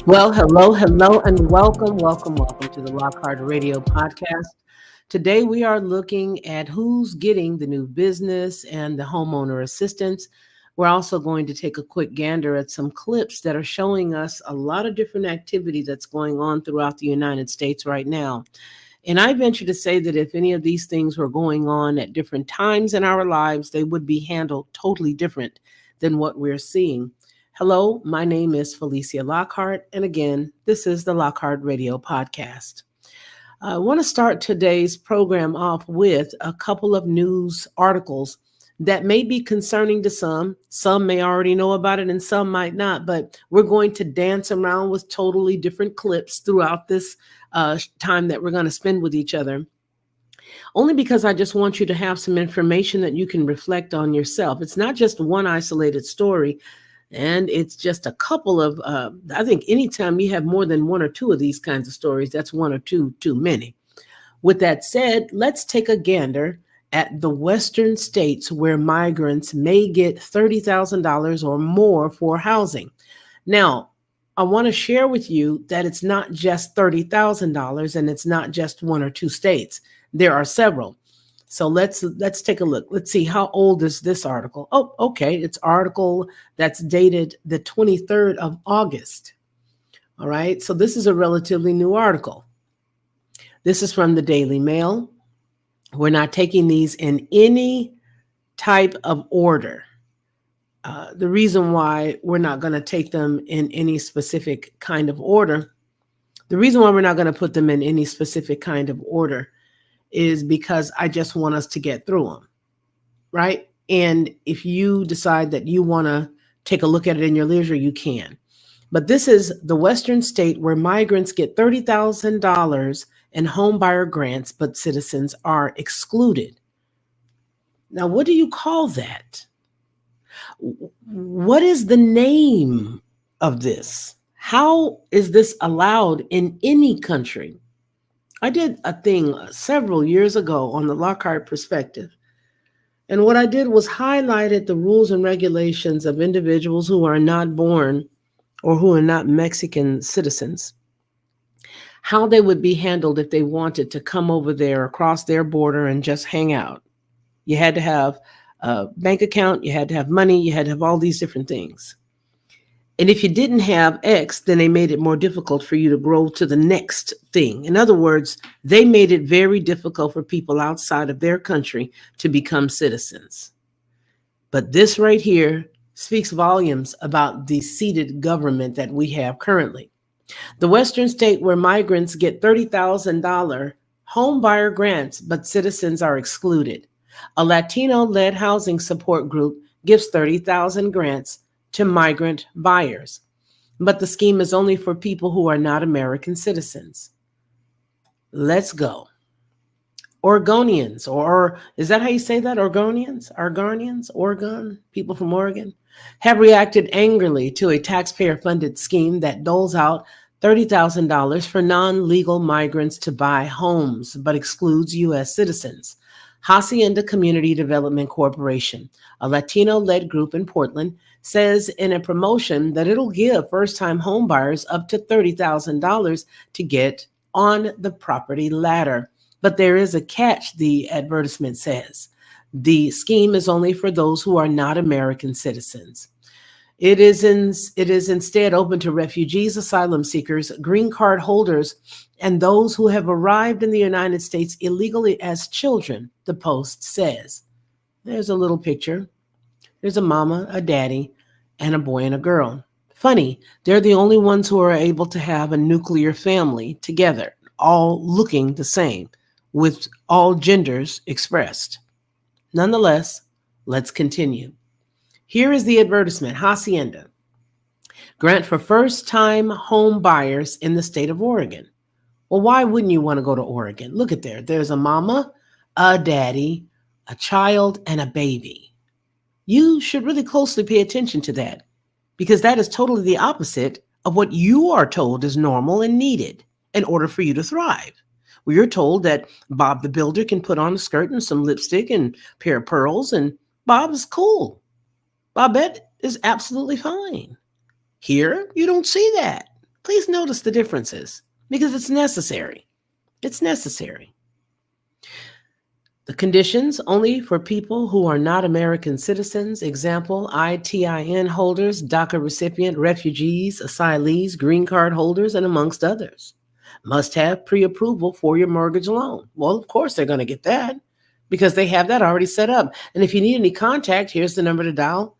Well, hello, and welcome to the Lockhart Radio Podcast. Today we are looking at who's getting the new business and the homeowner assistance. We're also going to take a quick gander at some clips that are showing us a lot of different activity that's going on throughout the United States right now. And I venture to say that if any of these things were going on at different times in our lives, they would be handled totally different than what we're seeing. Hello, my name is Felicia Lockhart, and again, this is the Lockhart Radio Podcast. I want to start today's program off with a couple of news articles that may be concerning to some. Some may already know about it and some might not, but we're going to dance around with totally different clips throughout this time that we're going to spend with each other. Only because I just want you to have some information that you can reflect on yourself. It's not just one isolated story, and it's just a couple of, I think anytime you have more than one or two of these kinds of stories, that's one or two too many. With that said, let's take a gander at the Western states where migrants may get $30,000 or more for housing. Now, I want to share with you that it's not just $30,000 and it's not just one or two states. There are several. So let's take a look. Let's see, how old is this article? Oh, okay. It's article that's dated the 23rd of August. All right. So this is a relatively new article. This is from the Daily Mail. We're not taking these in any type of order. The reason why we're not going to take them in any specific kind of order, the reason why we're not going to put them in any specific kind of order is because I just want us to get through them, right? And if you decide that you want to take a look at it in your leisure, you can. But this is the Western state where migrants get $30,000 in home buyer grants, but citizens are excluded. Now, what do you call that? What is the name of this? How is this allowed in any country? I did a thing several years ago on the Lockhart Perspective. And what I did was highlighted the rules and regulations of individuals who are not born or who are not Mexican citizens, how they would be handled if they wanted to come over there across their border and just hang out. You had to have a bank account, you had to have money, you had to have all these different things. And if you didn't have X, then they made it more difficult for you to grow to the next thing. In other words, they made it very difficult for people outside of their country to become citizens. But this right here speaks volumes about the seated government that we have currently. The Western state where migrants get $30,000 home buyer grants, but citizens are excluded. A Latino-led housing support group gives 30,000 grants to migrant buyers, but the scheme is only for people who are not American citizens. Let's go. Oregonians, or is that how you say that? Oregonians, Oregon, people from Oregon, have reacted angrily to a taxpayer-funded scheme that doles out $30,000 for non-legal migrants to buy homes, but excludes U.S. citizens. Hacienda Community Development Corporation, a Latino-led group in Portland, says in a promotion that it'll give first-time homebuyers up to $30,000 to get on the property ladder. But there is a catch, the advertisement says. The scheme is only for those who are not American citizens. It is instead open to refugees, asylum seekers, green card holders, and those who have arrived in the United States illegally as children, the Post says. There's a little picture. There's a mama, a daddy, and a boy and a girl. Funny, they're the only ones who are able to have a nuclear family together, all looking the same, with all genders expressed. Nonetheless, let's continue. Here is the advertisement. Hacienda. Grant for first-time home buyers in the state of Oregon. Well, why wouldn't you want to go to Oregon? Look at there. There's a mama, a daddy, a child, and a baby. You should really closely pay attention to that because that is totally the opposite of what you are told is normal and needed in order for you to thrive. Well, you're told that Bob the Builder can put on a skirt and some lipstick and a pair of pearls, and Bob is cool. Bobette is absolutely fine. Here, you don't see that. Please notice the differences because it's necessary. It's necessary. The conditions only for people who are not American citizens, example, ITIN holders, DACA recipient, refugees, asylees, green card holders, and amongst others. Must have pre-approval for your mortgage loan. Well, of course they're going to get that because they have that already set up. And if you need any contact, here's the number to dial.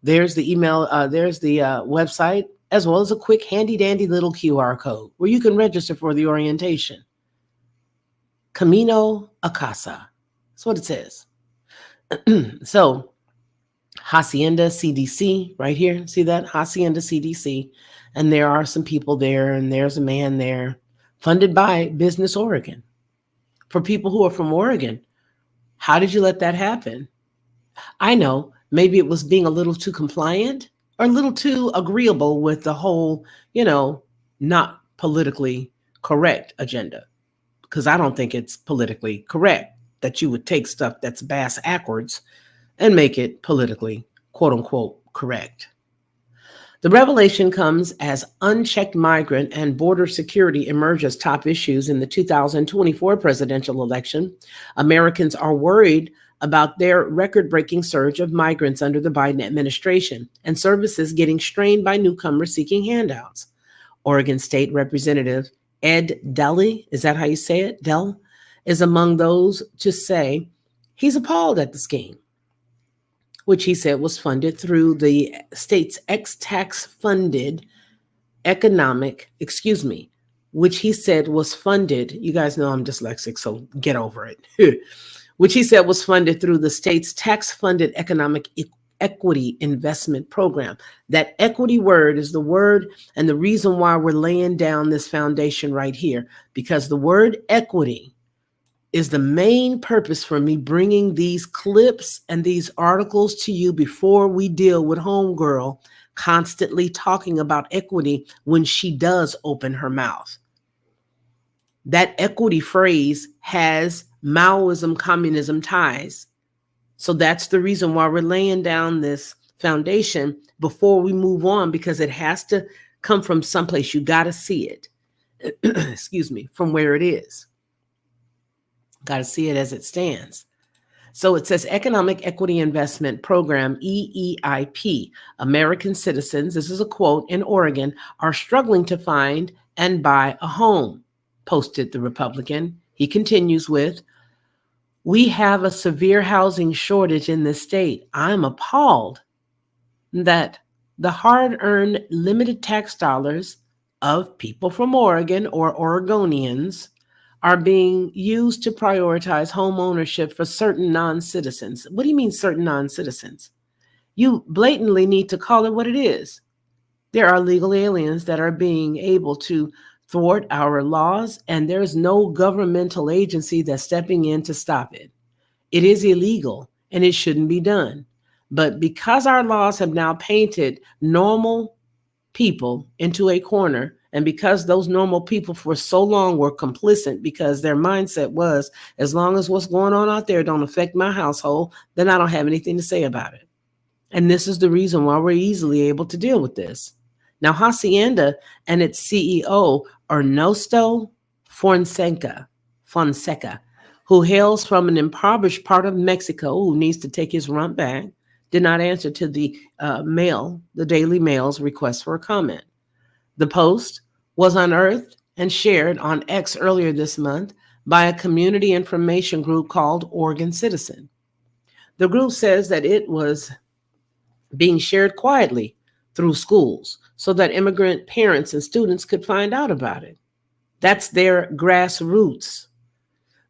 There's the email, there's the website, as well as a quick handy dandy little QR code where you can register for the orientation. Camino a Casa. That's what it says. So, Hacienda CDC, right here. See that? Hacienda CDC. And there are some people there, and there's a man there, funded by Business Oregon. For people who are from Oregon, how did you let that happen? I know, maybe it was being a little too compliant or a little too agreeable with the whole, not politically correct agenda. Because I don't think it's politically correct that you would take stuff that's bass backwards and make it politically, quote unquote, correct. The revelation comes as unchecked migrant and border security emerge as top issues in the 2024 presidential election. Americans are worried about their record-breaking surge of migrants under the Biden administration and services getting strained by newcomers seeking handouts. Oregon State Representative Ed Deli, is that how you say it? Dell, is among those to say he's appalled at the scheme, which he said was funded through the state's tax funded which he said was funded. You guys know I'm dyslexic, so get over it. Which he said was funded through the state's tax funded economic equity investment program. That equity word is the word and the reason why we're laying down this foundation right here, because the word equity is the main purpose for me bringing these clips and these articles to you before we deal with homegirl constantly talking about equity when she does open her mouth. That equity phrase has Maoism, communism ties. So that's the reason why we're laying down this foundation before we move on, because it has to come from someplace. You got to see it, from where it is. Got to see it as it stands. So it says Economic Equity Investment Program, EEIP. American citizens, this is a quote, in Oregon, are struggling to find and buy a home, posted the Republican. He continues with, we have a severe housing shortage in this state. I'm appalled that the hard-earned limited tax dollars of people from Oregon or Oregonians are being used to prioritize home ownership for certain non-citizens. What do you mean certain non-citizens? You blatantly need to call it what it is. There are legal aliens that are being able to thwart our laws, and there's no governmental agency that's stepping in to stop it. It is illegal and it shouldn't be done. But because our laws have now painted normal people into a corner, and because those normal people for so long were complicit because their mindset was, as long as what's going on out there don't affect my household, then I don't have anything to say about it. And this is the reason why we're easily able to deal with this. Now, Hacienda and its CEO, Ernesto Fonseca, who hails from an impoverished part of Mexico, who needs to take his rump back, did not answer to the Daily Mail's request for a comment. The post was unearthed and shared on X earlier this month by a community information group called Oregon Citizen. The group says that it was being shared quietly through schools so that immigrant parents and students could find out about it. That's their grassroots.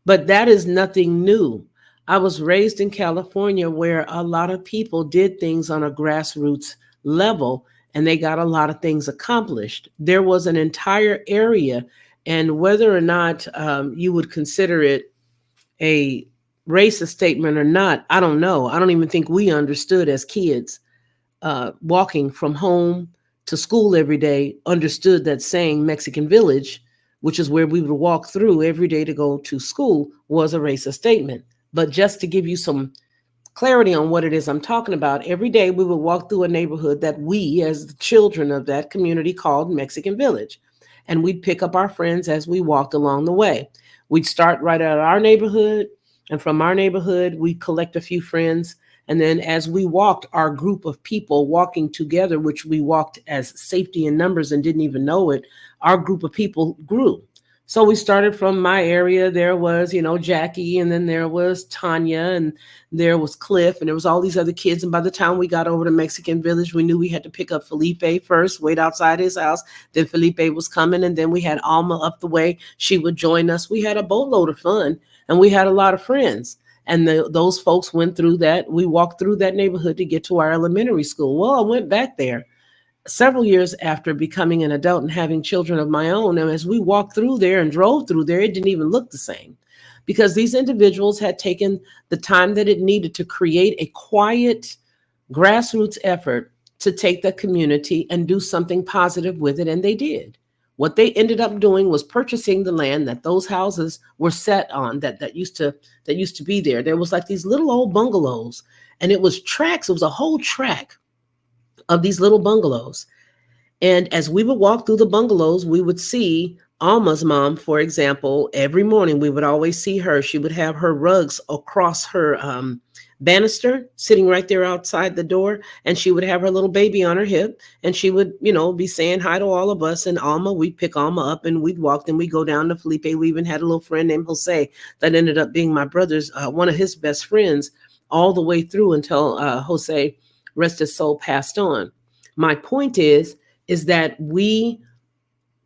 But that is nothing new. I was raised in California where a lot of people did things on a grassroots level and they got a lot of things accomplished. There was an entire area, and whether or not you would consider it a racist statement or not, I don't know. I don't even think we understood as kids walking from home to school every day, understood that saying Mexican Village, which is where we would walk through every day to go to school, was a racist statement. But just to give you some clarity on what it is I'm talking about, every day we would walk through a neighborhood that we, as the children of that community, called Mexican Village. And we'd pick up our friends as we walked along the way. We'd start right at our neighborhood, and from our neighborhood, we'd collect a few friends. And then as we walked, our group of people walking together, which we walked as safety in numbers and didn't even know it, our group of people grew. So we started from my area. There was, Jackie, and then there was Tanya, and there was Cliff, and there was all these other kids. And by the time we got over to Mexican Village, we knew we had to pick up Felipe first, wait outside his house. Then Felipe was coming, and then we had Alma up the way. She would join us. We had a boatload of fun, and we had a lot of friends. And those folks went through that. We walked through that neighborhood to get to our elementary school. Well, I went back there several years after becoming an adult and having children of my own. And as we walked through there and drove through there, it didn't even look the same, because these individuals had taken the time that it needed to create a quiet grassroots effort to take the community and do something positive with it. And they did. What they ended up doing was purchasing the land that those houses were set on, that used to be there. There was like these little old bungalows, and it was tracks. It was a whole track of these little bungalows. And as we would walk through the bungalows, we would see Alma's mom, for example. Every morning we would always see her. She would have her rugs across her banister sitting right there outside the door. And she would have her little baby on her hip. And she would, be saying hi to all of us. And Alma, we'd pick Alma up and we'd walk. Then we'd go down to Felipe. We even had a little friend named Jose that ended up being my brother's, one of his best friends, all the way through until Jose, rest his soul, passed on. My point is that we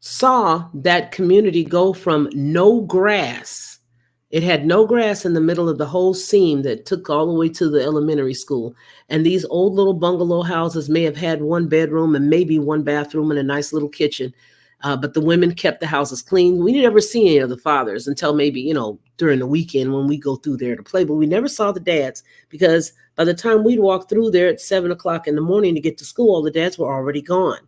saw that community go from no grass. It had no grass in the middle of the whole seam that took all the way to the elementary school. And these old little bungalow houses may have had one bedroom and maybe one bathroom and a nice little kitchen. But the women kept the houses clean. We never see any of the fathers until maybe, during the weekend when we go through there to play. But we never saw the dads, because by the time we'd walk through there at 7 o'clock in the morning to get to school, all the dads were already gone.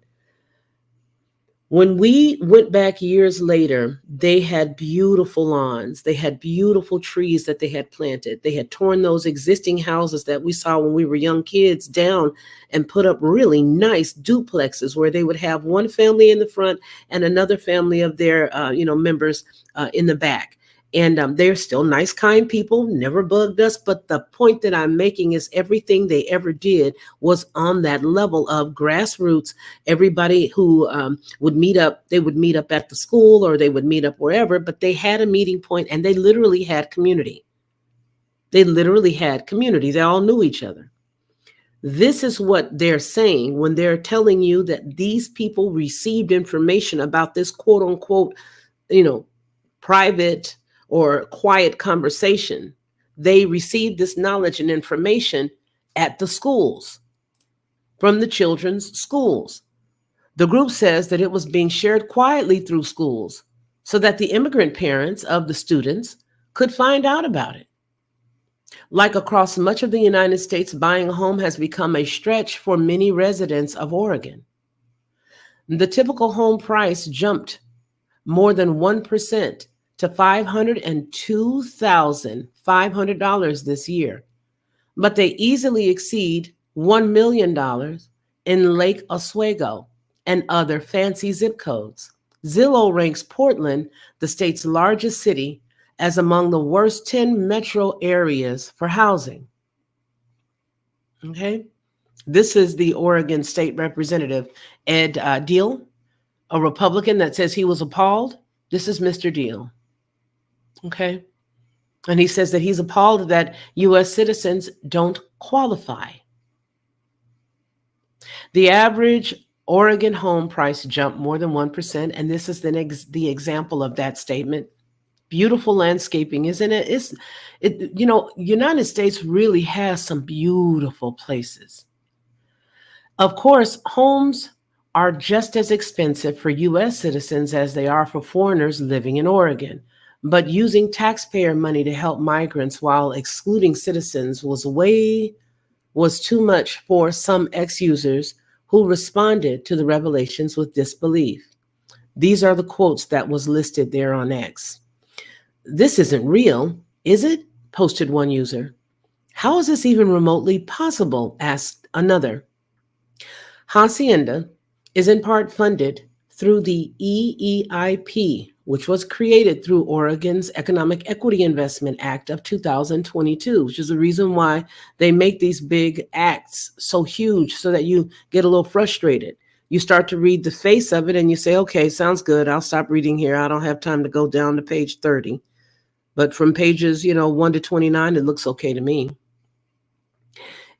When we went back years later, they had beautiful lawns. They had beautiful trees that they had planted. They had torn those existing houses that we saw when we were young kids down and put up really nice duplexes where they would have one family in the front and another family of their, members in the back. And they're still nice, kind people, never bugged us. But the point that I'm making is everything they ever did was on that level of grassroots. Everybody who would meet up, they would meet up at the school or they would meet up wherever, but they had a meeting point and they literally had community. They all knew each other. This is what they're saying when they're telling you that these people received information about this quote unquote, private or quiet conversation. They received this knowledge and information at the schools, from the children's schools. The group says that it was being shared quietly through schools so that the immigrant parents of the students could find out about it. Like across much of the United States, buying a home has become a stretch for many residents of Oregon. The typical home price jumped more than 1% to $502,500 this year, but they easily exceed $1 million in Lake Oswego and other fancy zip codes. Zillow ranks Portland, the state's largest city, as among the worst 10 metro areas for housing. Okay, this is the Oregon State Representative, Ed Diehl, a Republican that says he was appalled. This is Mr. Diehl. Okay. And he says that he's appalled that U.S. citizens don't qualify. The average Oregon home price jumped more than 1%. And this is the example of that statement. Beautiful landscaping, isn't it? United States really has some beautiful places. Of course, homes are just as expensive for U.S. citizens as they are for foreigners living in Oregon. But using taxpayer money to help migrants while excluding citizens was too much for some ex-users who responded to the revelations with disbelief. These are the quotes that was listed there on X. "This isn't real, is it?" posted one user. How is this even remotely possible? Asked another. Hacienda is in part funded through the EEIP, which was created through Oregon's Economic Equity Investment Act of 2022, which is the reason why they make these big acts so huge so that you get a little frustrated. You start to read the face of it and you say, okay, sounds good. I'll stop reading here. I don't have time to go down to page 30. But from pages, 1 to 29, it looks okay to me.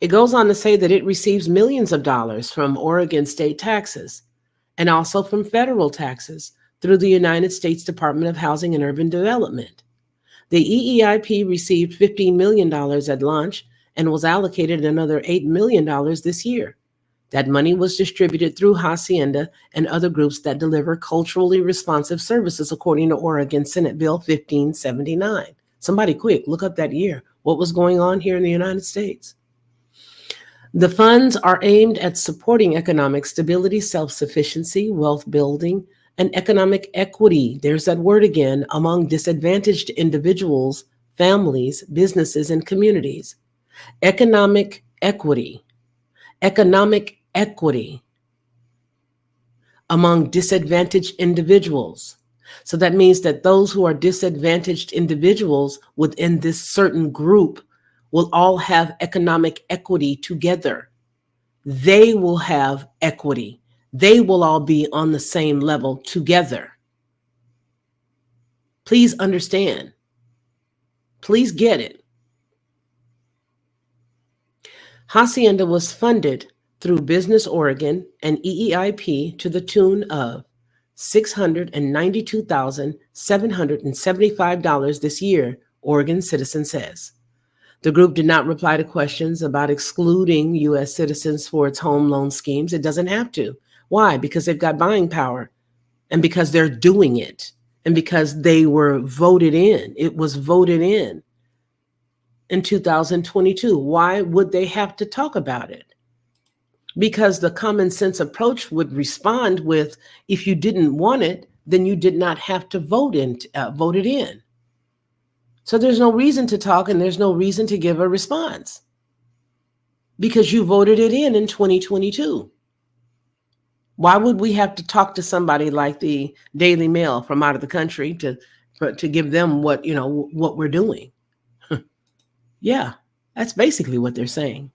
It goes on to say that it receives millions of dollars from Oregon state taxes and also from federal taxes through the United States Department of Housing and Urban Development. The EEIP received $15 million at launch and was allocated another $8 million this year. That money was distributed through Hacienda and other groups that deliver culturally responsive services, according to Oregon Senate Bill 1579. Somebody quick, look up that year. What was going on here in the United States? The funds are aimed at supporting economic stability, self-sufficiency, wealth building, and economic equity, there's that word again, among disadvantaged individuals, families, businesses, and communities. Economic equity among disadvantaged individuals. So that means that those who are disadvantaged individuals within this certain group will all have economic equity together. They will have equity. They will all be on the same level together. Please understand. Please get it. Hacienda was funded through Business Oregon and EEIP to the tune of $692,775 this year, Oregon Citizen says. The group did not reply to questions about excluding U.S. citizens for its home loan schemes. It doesn't have to. Why? Because they've got buying power and because they're doing it and because they were voted in. It was voted in 2022. Why would they have to talk about it? Because the common sense approach would respond with, if you didn't want it, then you did not have to vote it in. So there's no reason to talk and there's no reason to give a response because you voted it in 2022. Why would we have to talk to somebody like the Daily Mail from out of the country to give them what we're doing? Yeah, that's basically what they're saying.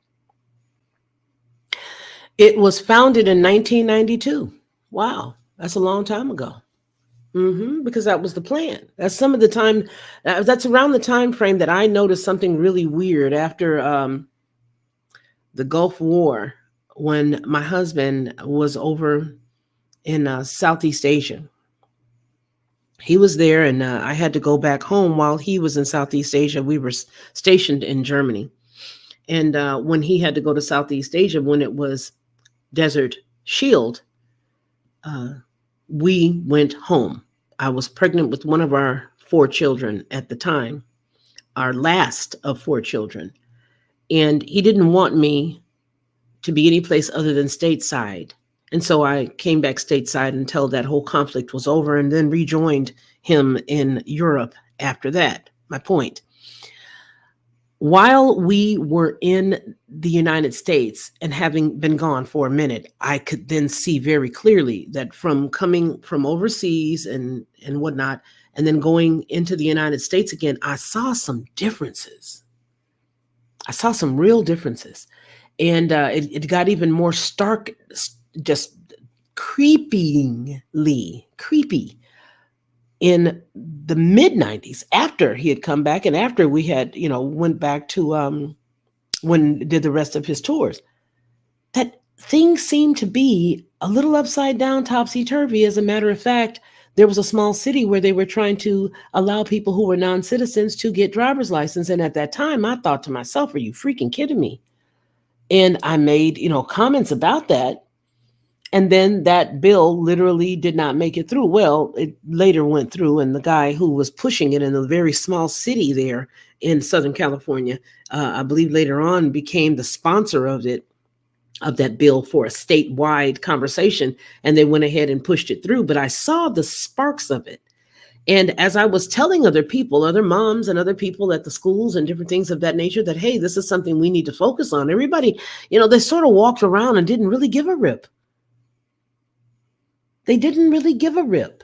It was founded in 1992. Wow, that's a long time ago. Because that was the plan. That's some of the time. That's around the time frame that I noticed something really weird after the Gulf War, when my husband was over in Southeast Asia. He was there, and I had to go back home while he was in Southeast Asia. We were stationed in Germany, and when he had to go to Southeast Asia, when it was Desert Shield, we went home. I was pregnant with one of our 4 children at the time, our last of 4 children. And he didn't want me to be any place other than stateside. And so I came back stateside until that whole conflict was over and then rejoined him in Europe after that. My point. While we were in the United States and having been gone for a minute, I could then see very clearly that from coming from overseas and whatnot, and then going into the United States again, I saw some differences. I saw some real differences. And it got even more stark, just creepy in the mid-90s, after he had come back and after we had, went back to when did the rest of his tours, that things seemed to be a little upside down, topsy-turvy. As a matter of fact, there was a small city where they were trying to allow people who were non-citizens to get driver's license. And at that time, I thought to myself, are you freaking kidding me? And I made, comments about that. And then that bill literally did not make it through. Well, it later went through, and the guy who was pushing it in a very small city there in Southern California, I believe later on became the sponsor of that bill for a statewide conversation, and they went ahead and pushed it through. But I saw the sparks of it. And as I was telling other people, other moms and other people at the schools and different things of that nature, that, hey, this is something we need to focus on. Everybody, they sort of walked around and didn't really give a rip. They didn't really give a rip.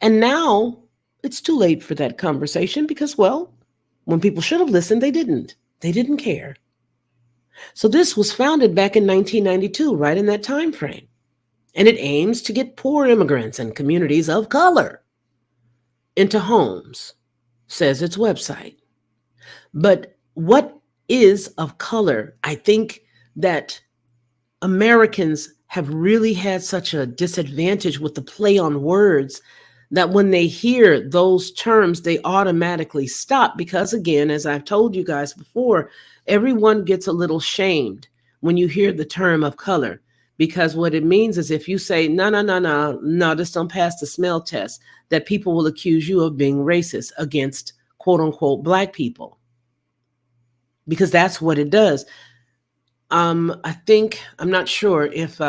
And now it's too late for that conversation because, well, when people should have listened, they didn't. They didn't care. So this was founded back in 1992, right in that time frame. And it aims to get poor immigrants and communities of color into homes, says its website. But what is of color? I think that Americans have really had such a disadvantage with the play on words that when they hear those terms, they automatically stop because, again, as I've told you guys before, everyone gets a little shamed when you hear the term of color, because what it means is if you say, no, this don't pass the smell test, that people will accuse you of being racist against quote unquote Black people, because that's what it does. I think, I'm not sure if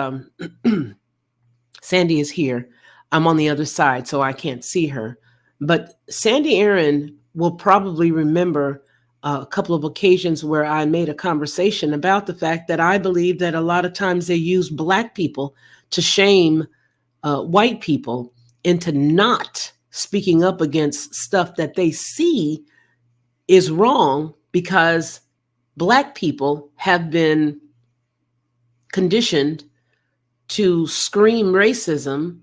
Sandy is here. I'm on the other side, so I can't see her. But Sandy Aaron will probably remember a couple of occasions where I made a conversation about the fact that I believe that a lot of times they use Black people to shame white people into not speaking up against stuff that they see is wrong, because Black people have been conditioned to scream racism,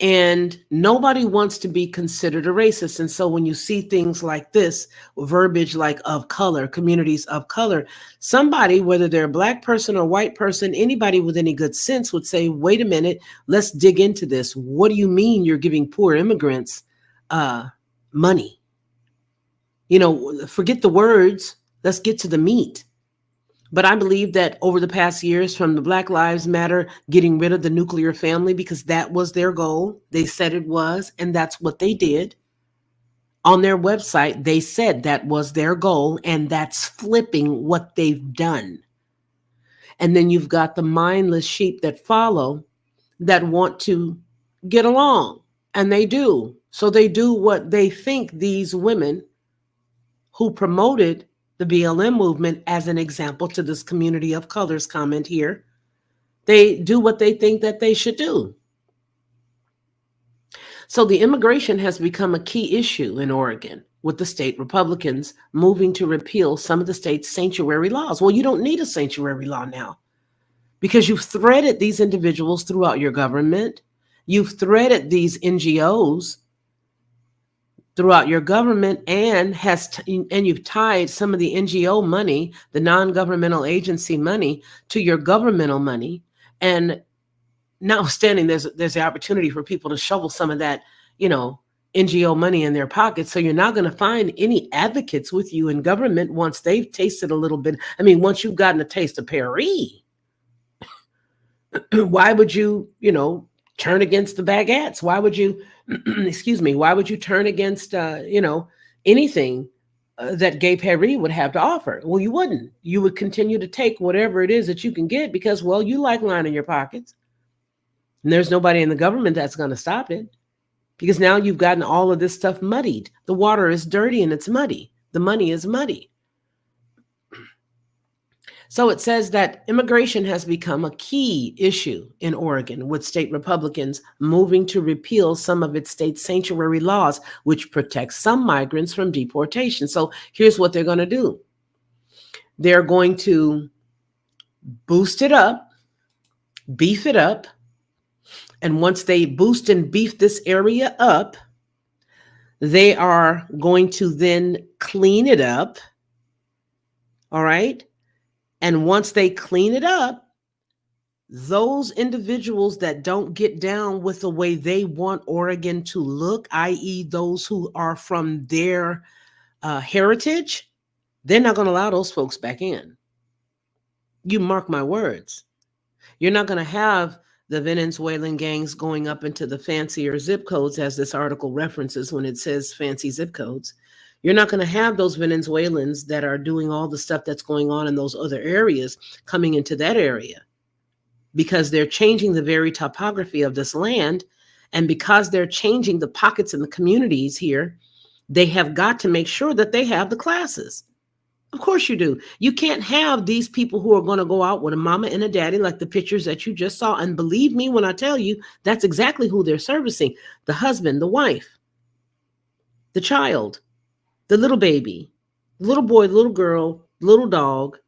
and nobody wants to be considered a racist. And so when you see things like this, verbiage like of color, communities of color, somebody, whether they're a Black person or white person, anybody with any good sense would say, wait a minute, let's dig into this. What do you mean you're giving poor immigrants money? Forget the words. Let's get to the meat. But I believe that over the past years, from the Black Lives Matter getting rid of the nuclear family, because that was their goal, they said it was, and that's what they did. On their website, they said that was their goal, and that's flipping what they've done. And then you've got the mindless sheep that follow, that want to get along, and they do. So they do what they think these women who promoted the BLM movement as an example to this community of colors comment here, they do what they think that they should do. So the immigration has become a key issue in Oregon, with the state Republicans moving to repeal some of the state's sanctuary laws. Well, you don't need a sanctuary law now, because you've threaded these individuals throughout your government. You've threaded these NGOs throughout your government, and you've tied some of the NGO money, the non-governmental agency money, to your governmental money. And notwithstanding, there's the opportunity for people to shovel some of that, NGO money in their pockets. So you're not going to find any advocates with you in government once they've tasted a little bit. I mean, once you've gotten a taste of Paris, why would you, turn against the baguettes? Why would you, why would you turn against, anything that Gay Paris would have to offer? Well, you wouldn't. You would continue to take whatever it is that you can get because, well, you like lining your pockets. And there's nobody in the government that's going to stop it, because now you've gotten all of this stuff muddied. The water is dirty and it's muddy. The money is muddy. So it says that immigration has become a key issue in Oregon, with state Republicans moving to repeal some of its state sanctuary laws, which protect some migrants from deportation. So here's what they're going to do. They're going to boost it up, beef it up. And once they boost and beef this area up, they are going to then clean it up. All right. And once they clean it up, those individuals that don't get down with the way they want Oregon to look, i.e. those who are from their heritage, they're not going to allow those folks back in. You mark my words. You're not going to have the Venezuelan gangs going up into the fancier zip codes, as this article references when it says fancy zip codes. You're not going to have those Venezuelans that are doing all the stuff that's going on in those other areas coming into that area, because they're changing the very topography of this land. And because they're changing the pockets in the communities here, they have got to make sure that they have the classes. Of course you do. You can't have these people who are going to go out with a mama and a daddy like the pictures that you just saw. And believe me when I tell you, that's exactly who they're servicing. The husband, the wife, the child, the little baby, the little boy, the little girl, the little dog,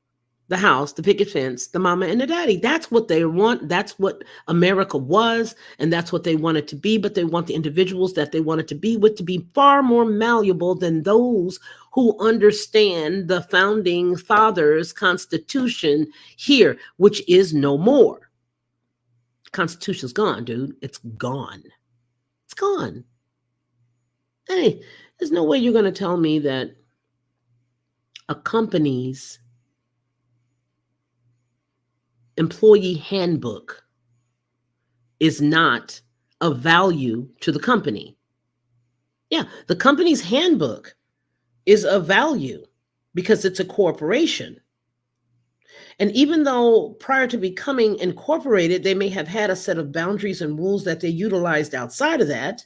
the house, the picket fence, the mama and the daddy. That's what they want. That's what America was. And that's what they want it to be. But they want the individuals that they want it to be with to be far more malleable than those who understand the founding fathers' constitution here, which is no more. The Constitution's gone, dude. It's gone. It's gone. Hey, there's no way you're going to tell me that a company's employee handbook is not of value to the company. Yeah, the company's handbook is of value because it's a corporation. And even though prior to becoming incorporated, they may have had a set of boundaries and rules that they utilized outside of that,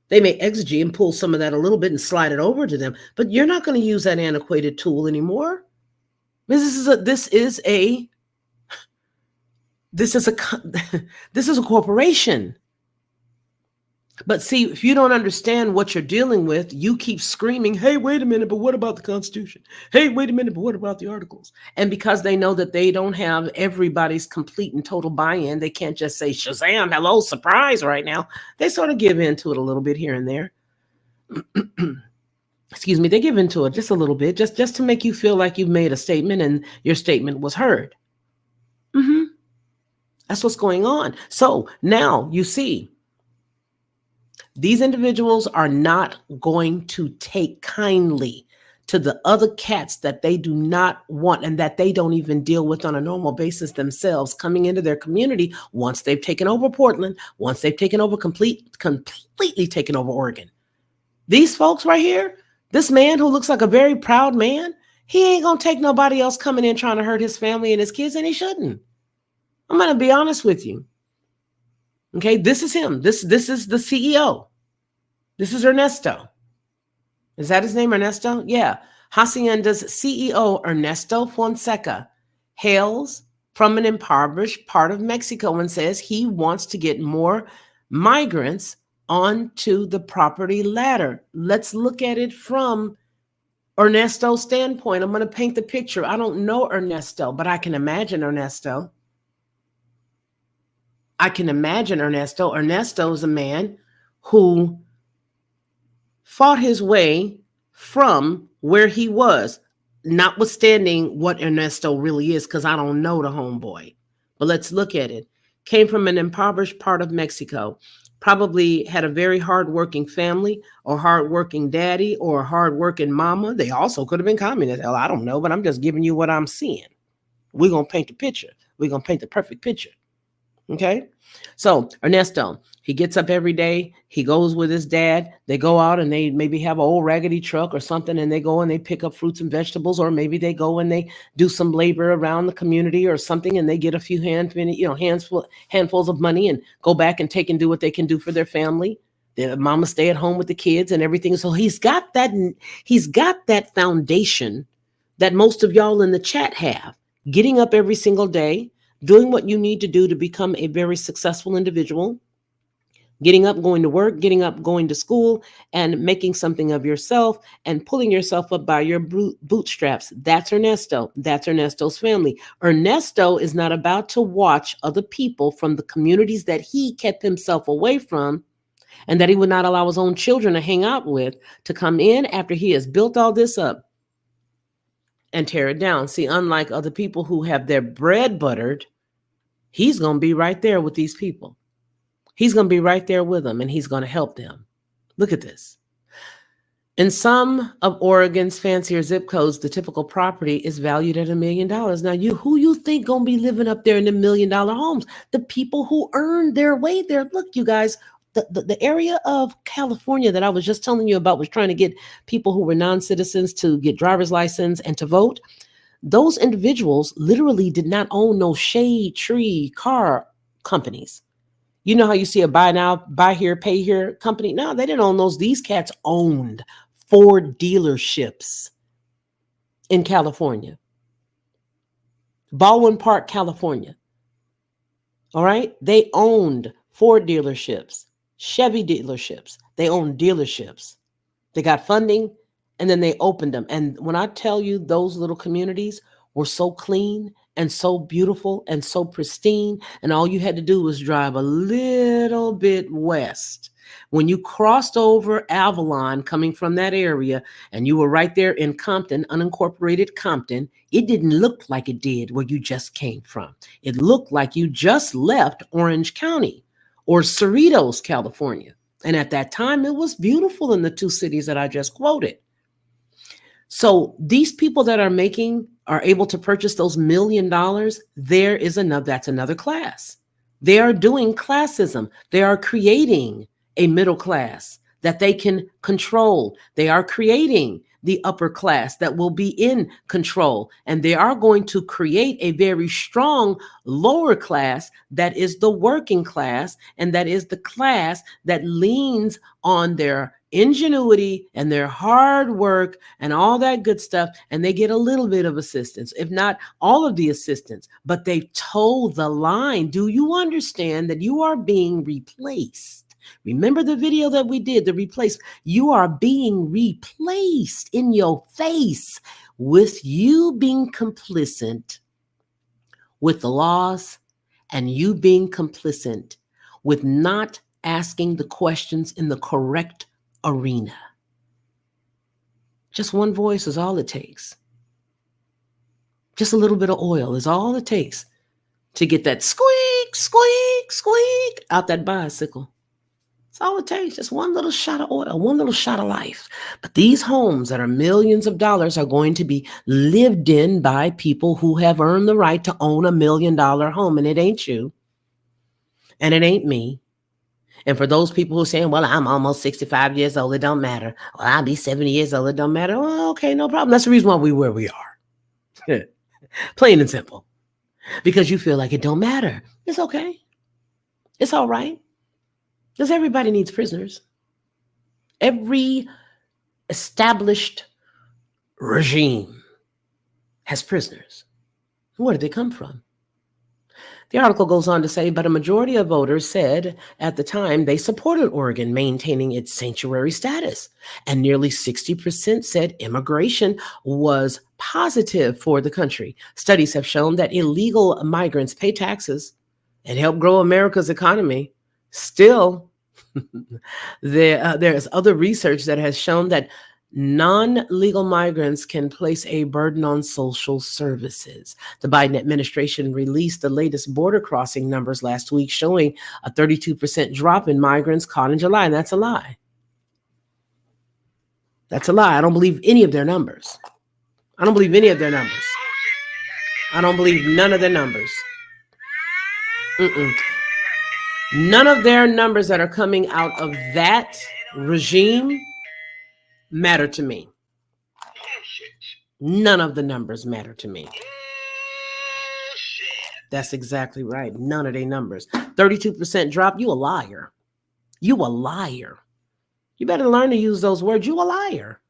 they may exegete and pull some of that a little bit and slide it over to them, but you're not going to use that antiquated tool anymore. This is a this is a corporation. But see, if you don't understand what you're dealing with, you keep screaming, hey, wait a minute, but what about the Constitution? Hey, wait a minute, but what about the Articles? And because they know that they don't have everybody's complete and total buy-in, they can't just say, Shazam, hello, surprise right now. They sort of give in to it a little bit here and there. Excuse me, they give into it just a little bit, just to make you feel like you've made a statement and your statement was heard. That's what's going on. So now you see, these individuals are not going to take kindly to the other cats that they do not want and that they don't even deal with on a normal basis themselves coming into their community once they've taken over Portland, once they've taken over completely taken over Oregon. These folks right here, this man who looks like a very proud man, he ain't gonna take nobody else coming in trying to hurt his family and his kids, and he shouldn't. I'm gonna be honest with you. Okay, this is him. This is the CEO. This is Ernesto. Is that his name, Ernesto? Yeah. Hacienda's CEO, Ernesto Fonseca, hails from an impoverished part of Mexico and says he wants to get more migrants onto the property ladder. Let's look at it from Ernesto's standpoint. I'm going to paint the picture. I don't know Ernesto, but I can imagine Ernesto. I can imagine Ernesto. Ernesto is a man who fought his way from where he was, notwithstanding what Ernesto really is, because I don't know the homeboy. But let's look at it. Came from an impoverished part of Mexico, probably had a very hardworking family or hardworking daddy or a hardworking mama. They also could have been communist. Hell, I don't know, but I'm just giving you what I'm seeing. We're going to paint the picture. We're going to paint the perfect picture. Okay, so Ernesto, he gets up every day. He goes with his dad. They go out and they maybe have an old raggedy truck or something, and they go and they pick up fruits and vegetables, or maybe they go and they do some labor around the community or something, and they get a few handfuls of money and go back and take and do what they can do for their family. Their mama stay at home with the kids and everything. So he's got that foundation that most of y'all in the chat have. Getting up every single day, doing what you need to do to become a very successful individual, getting up, going to work, getting up, going to school, and making something of yourself and pulling yourself up by your bootstraps. That's Ernesto. That's Ernesto's family. Ernesto is not about to watch other people from the communities that he kept himself away from and that he would not allow his own children to hang out with to come in after he has built all this up and tear it down. See, unlike other people who have their bread buttered, he's going to be right there with these people. He's going to be right there with them, and he's going to help them. Look at this. In some of Oregon's fancier zip codes, the typical property is valued at $1 million. Now, who you think going to be living up there in the $1 million homes? The people who earned their way there. Look, you guys, the area of California that I was just telling you about was trying to get people who were non-citizens to get driver's license and to vote. Those individuals literally did not own no shade tree car companies. You know how you see a buy now, buy here, pay here company? No, they didn't own those. These cats owned Ford dealerships in California, Baldwin Park, California. All right. They owned Ford dealerships, Chevy dealerships. They owned dealerships. They got funding and then they opened them. And when I tell you those little communities were so clean and so beautiful and so pristine, and all you had to do was drive a little bit west. When you crossed over Avalon coming from that area and you were right there in Compton, unincorporated Compton, it didn't look like it did where you just came from. It looked like you just left Orange County or Cerritos, California. And at that time, it was beautiful in the two cities that I just quoted. So these people that are able to purchase those $1 million, that's another class. They are doing classism. They are creating a middle class that they can control. They are creating the upper class that will be in control. And they are going to create a very strong lower class that is the working class, and that is the class that leans on their ingenuity and their hard work and all that good stuff. And they get a little bit of assistance, if not all of the assistance, but they toe the line. Do you understand that you are being replaced? Remember the video that we did, the replace. You are being replaced in your face with you being complicit with the laws and you being complicit with not asking the questions in the correct arena. Just one voice is all it takes. Just a little bit of oil is all it takes to get that squeak, squeak, squeak out that bicycle. That's all it takes. Just one little shot of oil, one little shot of life. But these homes that are millions of dollars are going to be lived in by people who have earned the right to own $1 million home. And it ain't you. And it ain't me. And for those people who are saying, well, I'm almost 65 years old, it don't matter. Well, I'll be 70 years old, it don't matter. Well, okay, no problem. That's the reason why we're where we are. Plain and simple. Because you feel like it don't matter. It's okay. It's all right. Because everybody needs prisoners. Every established regime has prisoners. Where did they come from? The article goes on to say, but a majority of voters said at the time they supported Oregon maintaining its sanctuary status. And nearly 60% said immigration was positive for the country. Studies have shown that illegal migrants pay taxes and help grow America's economy. Still, there's other research that has shown that non-legal migrants can place a burden on social services. The Biden administration released the latest border crossing numbers last week, showing a 32% drop in migrants caught in July. And that's a lie. That's a lie. I don't believe any of their numbers. I don't believe any of their numbers. I don't believe none of their numbers. None of their numbers that are coming out of that regime matter to me. None of the numbers matter to me. That's exactly right. None of their numbers. 32% drop. You a liar. You a liar. You better learn to use those words. You a liar.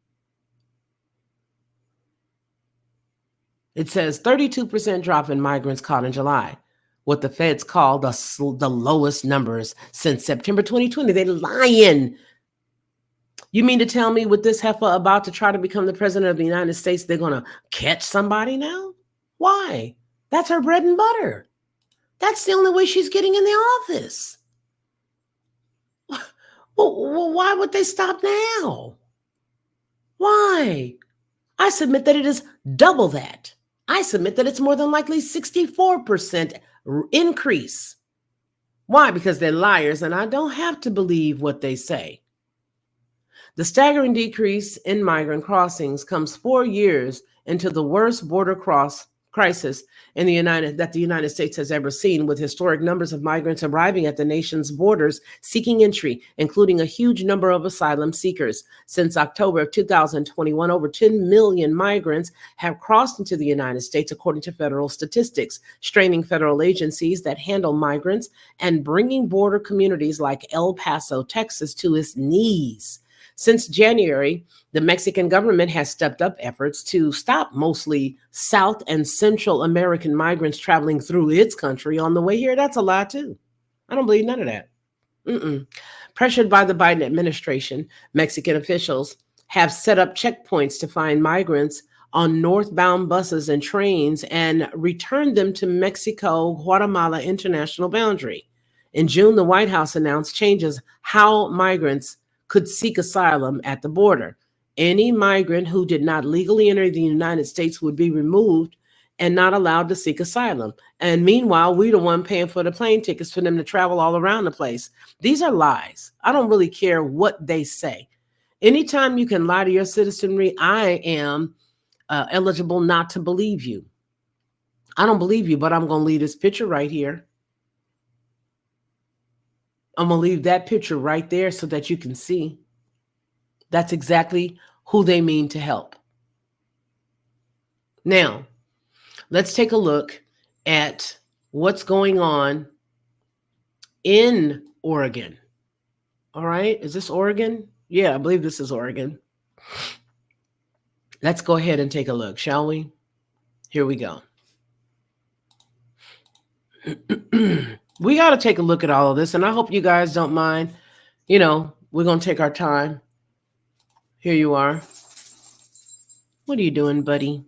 It says 32% drop in migrants caught in July. What the feds call the lowest numbers since September 2020. They lying. You mean to tell me with this heifer about to try to become the president of the United States, they're going to catch somebody now? Why? That's her bread and butter. That's the only way she's getting in the office. Well, why would they stop now? Why? I submit that it is double that. I submit that it's more than likely 64% increase. Why? Because they're liars, and I don't have to believe what they say. The staggering decrease in migrant crossings comes 4 years into the worst border crisis that the United States has ever seen, with historic numbers of migrants arriving at the nation's borders seeking entry, including a huge number of asylum seekers. Since October of 2021, over 10 million migrants have crossed into the United States, according to federal statistics, straining federal agencies that handle migrants and bringing border communities like El Paso, Texas, to its knees. Since January, the Mexican government has stepped up efforts to stop mostly South and Central American migrants traveling through its country on the way here. That's a lie, too. I don't believe none of that. Pressured by the Biden administration, Mexican officials have set up checkpoints to find migrants on northbound buses and trains and return them to Mexico-Guatemala international boundary. In June, the White House announced changes how migrants could seek asylum at the border. Any migrant who did not legally enter the United States would be removed and not allowed to seek asylum. And meanwhile, we're the one paying for the plane tickets for them to travel all around the place. These are lies. I don't really care what they say. Anytime you can lie to your citizenry, I am eligible not to believe you. I don't believe you, but I'm going to leave this picture right here. I'm going to leave that picture right there so that you can see. That's exactly who they mean to help. Now, let's take a look at what's going on in Oregon. All right, is this Oregon? Yeah, I believe this is Oregon. Let's go ahead and take a look, shall we? Here we go. We got to take a look at all of this, and I hope you guys don't mind. You know, we're going to take our time. Here you are. What are you doing, buddy?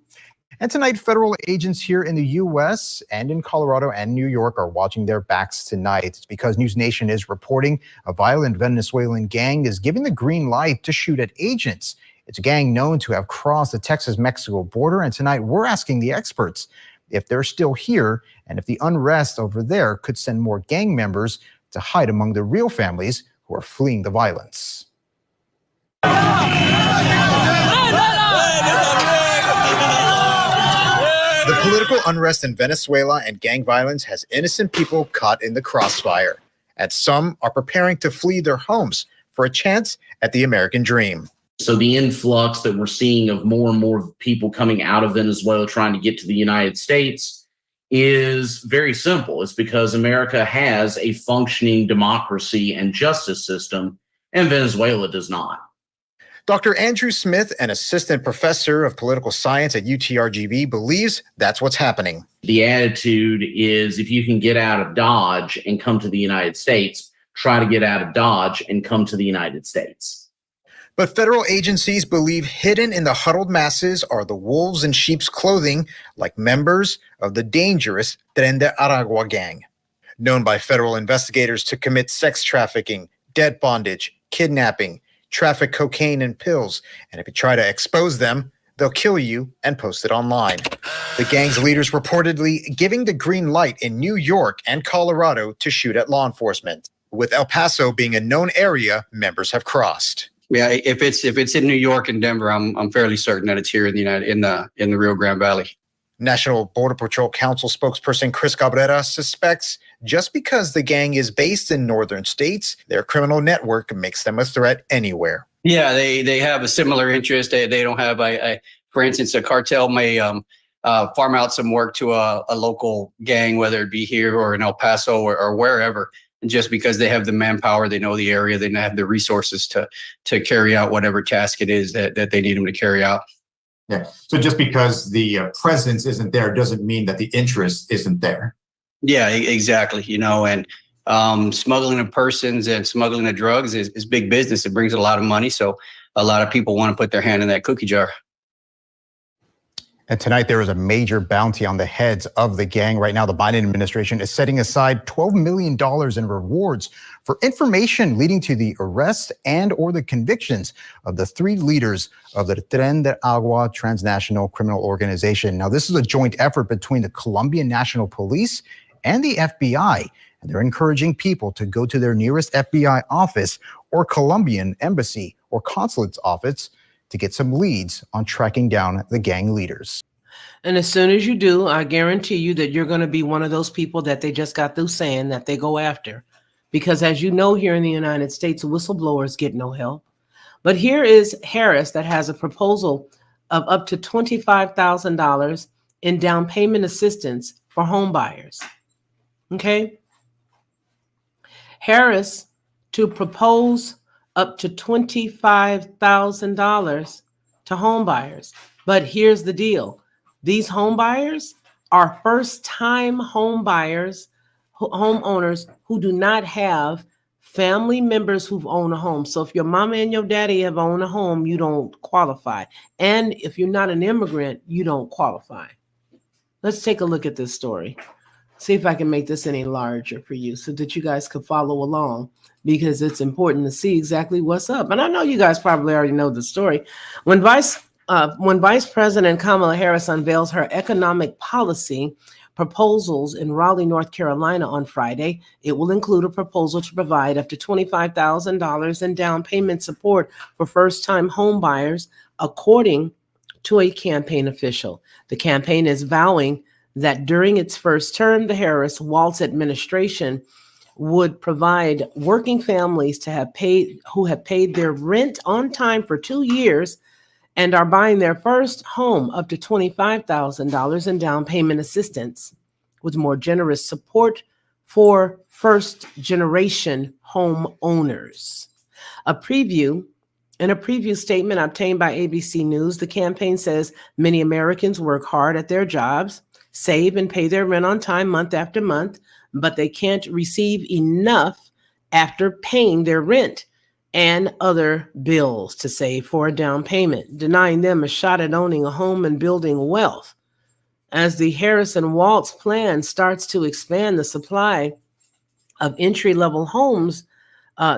And tonight, federal agents here in the U.S. and in Colorado and New York are watching their backs tonight. It's because News Nation is reporting a violent Venezuelan gang is giving the green light to shoot at agents. It's a gang known to have crossed the Texas-Mexico border, and tonight we're asking the experts if they're still here and if the unrest over there could send more gang members to hide among the real families who are fleeing the violence. The political unrest in Venezuela and gang violence has innocent people caught in the crossfire, and some are preparing to flee their homes for a chance at the American dream. So the influx that we're seeing of more and more people coming out of Venezuela trying to get to the United States is very simple. It's because America has a functioning democracy and justice system, and Venezuela does not. Dr. Andrew Smith, an assistant professor of political science at UTRGV, believes that's what's happening. The attitude is if you can get out of Dodge and come to the United States, try to get out of Dodge and come to the United States. But federal agencies believe hidden in the huddled masses are the wolves in sheep's clothing, like members of the dangerous Tren de Aragua gang. Known by federal investigators to commit sex trafficking, debt bondage, kidnapping, traffic cocaine and pills, and if you try to expose them, they'll kill you and post it online. The gang's leaders reportedly giving the green light in New York and Colorado to shoot at law enforcement. With El Paso being a known area, members have crossed. Yeah, if it's in New York and Denver, I'm fairly certain that it's here in the Rio Grande Valley. National Border Patrol Council spokesperson Chris Cabrera suspects just because the gang is based in northern states, their criminal network makes them a threat anywhere. Yeah, they have a similar interest. They don't have for instance, a cartel may farm out some work to a local gang, whether it be here or in El Paso or wherever. And just because they have the manpower, they know the area, they have the resources to carry out whatever task it is that they need them to carry out. Yeah. So just because the presence isn't there doesn't mean that the interest isn't there. Yeah, exactly. You know, and smuggling of persons and smuggling of drugs is big business. It brings a lot of money. So a lot of people want to put their hand in that cookie jar. And tonight, there is a major bounty on the heads of the gang. Right now, the Biden administration is setting aside $12 million in rewards for information leading to the arrest and or the convictions of the three leaders of the Tren de Agua transnational criminal organization. Now, this is a joint effort between the Colombian National Police and the FBI. And they're encouraging people to go to their nearest FBI office or Colombian embassy or consulate's office to get some leads on tracking down the gang leaders. And as soon as you do, I guarantee you that you're going to be one of those people that they just got through saying that they go after. Because as you know, here in the United States, whistleblowers get no help. But here is Harris that has a proposal of up to $25,000 in down payment assistance for home buyers. Okay? Harris to propose up to $25,000 to home buyers. But here's the deal. These home buyers are first-time home buyers, homeowners who do not have family members who've owned a home. So if your mama and your daddy have owned a home, you don't qualify. And if you're not an immigrant, you don't qualify. Let's take a look at this story. See if I can make this any larger for you so that you guys could follow along, because it's important to see exactly what's up. And I know you guys probably already know the story. When Vice President Kamala Harris unveils her economic policy proposals in Raleigh, North Carolina on Friday, it will include a proposal to provide up to $25,000 in down payment support for first-time home buyers, according to a campaign official. The campaign is vowing that during its first term, the Harris-Walz administration would provide working families who have paid their rent on time for 2 years and are buying their first home up to $25,000 in down payment assistance, with more generous support for first-generation home owners. In a preview statement obtained by ABC News, the campaign says many Americans work hard at their jobs, save and pay their rent on time month after month, but they can't receive enough after paying their rent and other bills to save for a down payment, denying them a shot at owning a home and building wealth. As the Harris-Walz plan starts to expand the supply of entry-level homes,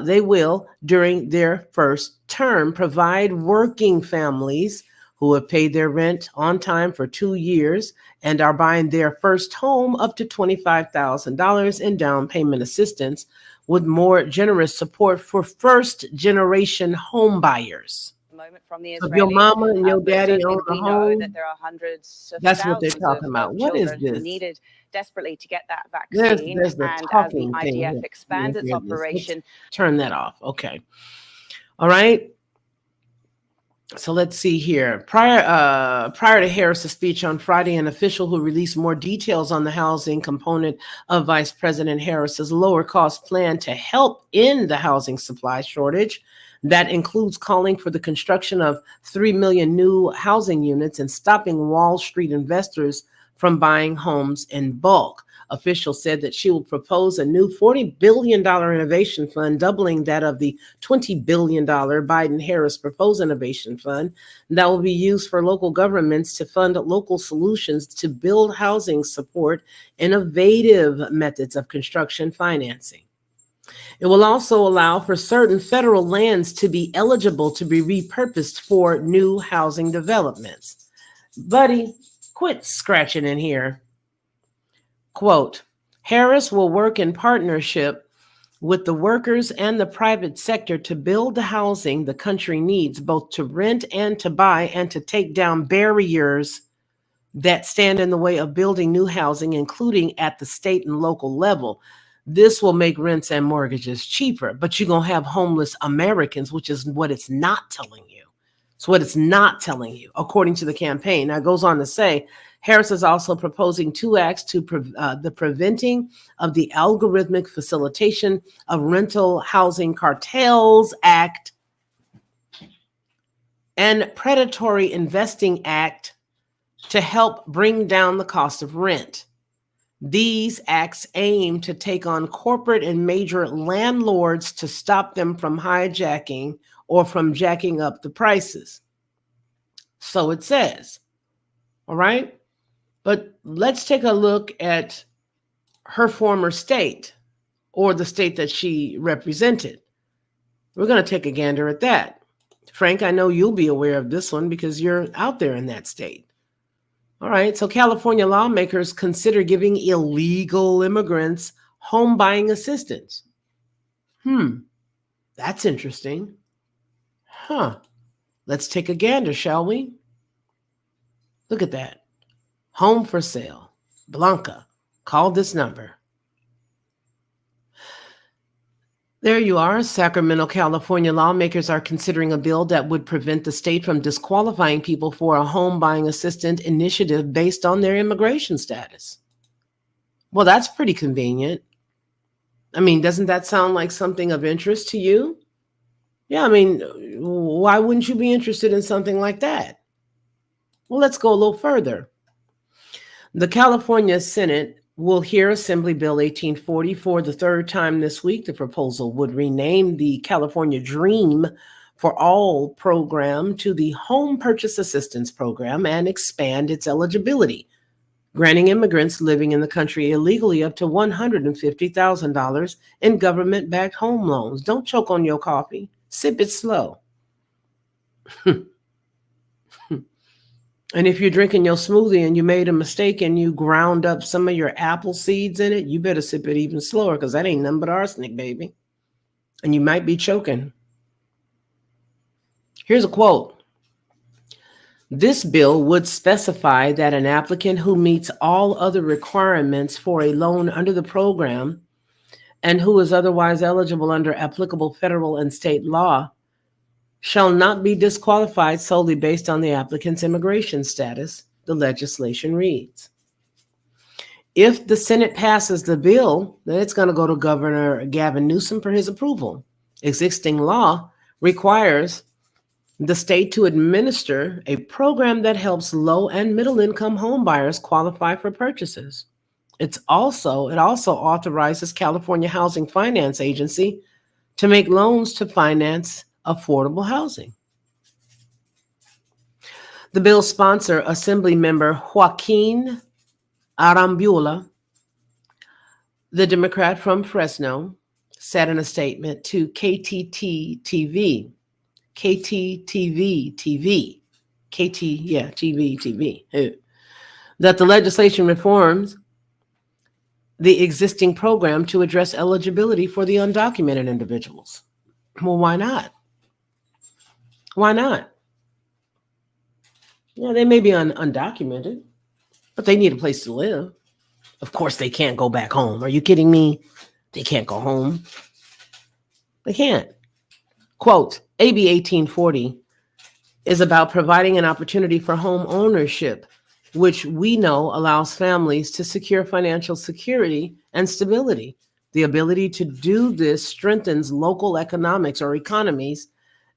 they will, during their first term, provide working families who have paid their rent on time for 2 years and are buying their first home up to $25,000 in down payment assistance, with more generous support for first-generation home buyers. Moment from the So if your Israelis. mama and your But daddy certainly own a we know home, that there are hundreds of that's what they're thousands talking about. of What is children who this? needed desperately to get that There's vaccine. the And as the talking thing here. IDF expands its Here it is. Let's operation, turn that off. Okay. All right. So let's see here. Prior to Harris's speech on Friday, an official who released more details on the housing component of Vice President Harris's lower cost plan to help end the housing supply shortage, that includes calling for the construction of 3 million new housing units and stopping Wall Street investors from buying homes in bulk. Officials said that she will propose a new $40 billion innovation fund, doubling that of the $20 billion Biden-Harris proposed innovation fund, that will be used for local governments to fund local solutions to build housing, support innovative methods of construction financing. It will also allow for certain federal lands to be eligible to be repurposed for new housing developments. Buddy, quit scratching in here. Quote, Harris will work in partnership with the workers and the private sector to build the housing the country needs, both to rent and to buy, and to take down barriers that stand in the way of building new housing, including at the state and local level. This will make rents and mortgages cheaper, but you're going to have homeless Americans, which is what it's not telling you. It's what it's not telling you, according to the campaign. Now, it goes on to say, Harris is also proposing 2 acts to the Preventing of the Algorithmic Facilitation of Rental Housing Cartels Act and Predatory Investing Act to help bring down the cost of rent. These acts aim to take on corporate and major landlords to stop them from hijacking or from jacking up the prices. So it says, all right? But let's take a look at her former state, or the state that she represented. We're going to take a gander at that. Frank, I know you'll be aware of this one because you're out there in that state. All right, so California lawmakers consider giving illegal immigrants home buying assistance. That's interesting. Let's take a gander, shall we? Look at that. Home for sale. Blanca, call this number. There you are. Sacramento, California lawmakers are considering a bill that would prevent the state from disqualifying people for a home buying assistance initiative based on their immigration status. Well, that's pretty convenient. I mean, doesn't that sound like something of interest to you? Yeah, I mean, why wouldn't you be interested in something like that? Well, let's go a little further. The California Senate will hear Assembly Bill 1840 for the third time this week. The proposal would rename the California Dream for All program to the Home Purchase Assistance Program and expand its eligibility, granting immigrants living in the country illegally up to $150,000 in government-backed home loans. Don't choke on your coffee. Sip it slow. And if you're drinking your smoothie and you made a mistake and you ground up some of your apple seeds in it, you better sip it even slower because that ain't nothing but arsenic, baby. And you might be choking. Here's a quote. This bill would specify that an applicant who meets all other requirements for a loan under the program and who is otherwise eligible under applicable federal and state law shall not be disqualified solely based on the applicant's immigration status, the legislation reads. If the Senate passes the bill, then it's going to go to Governor Gavin Newsom for his approval. Existing law requires the state to administer a program that helps low and middle income home buyers qualify for purchases. It also authorizes California Housing Finance Agency to make loans to finance affordable housing. The bill's sponsor, Assembly Member Joaquin Arambula, the Democrat from Fresno, said in a statement to KTTV, that the legislation reforms the existing program to address eligibility for the undocumented individuals. Well, why not? Why not? Yeah, they may be undocumented, but they need a place to live. Of course, they can't go back home. Are you kidding me? They can't go home. They can't. Quote, AB 1840 is about providing an opportunity for home ownership, which we know allows families to secure financial security and stability. The ability to do this strengthens local economics or economies,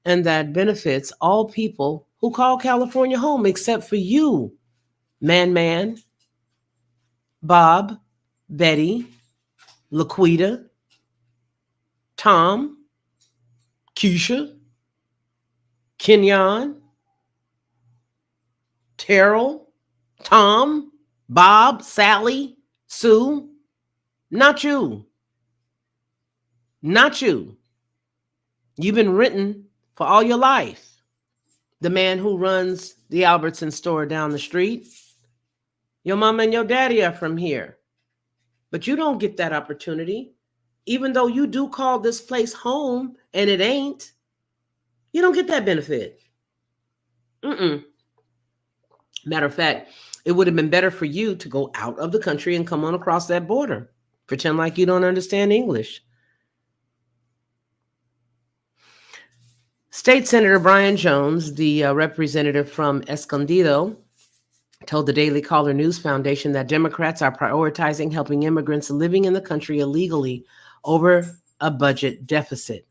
and that benefits all people who call California home, except for you, Man, Bob, Betty, Laquita, Tom, Keisha, Kenyon, Terrell, Tom, Bob, Sally, Sue. Not you. Not you. You've been written for all your life. The man who runs the Albertson store down the street. Your mama and your daddy are from here. But you don't get that opportunity. Even though you do call this place home and it ain't, you don't get that benefit. Matter of fact, it would have been better for you to go out of the country and come on across that border. Pretend like you don't understand English. State Senator Brian Jones, the representative from Escondido, told the Daily Caller News Foundation that Democrats are prioritizing helping immigrants living in the country illegally over a budget deficit.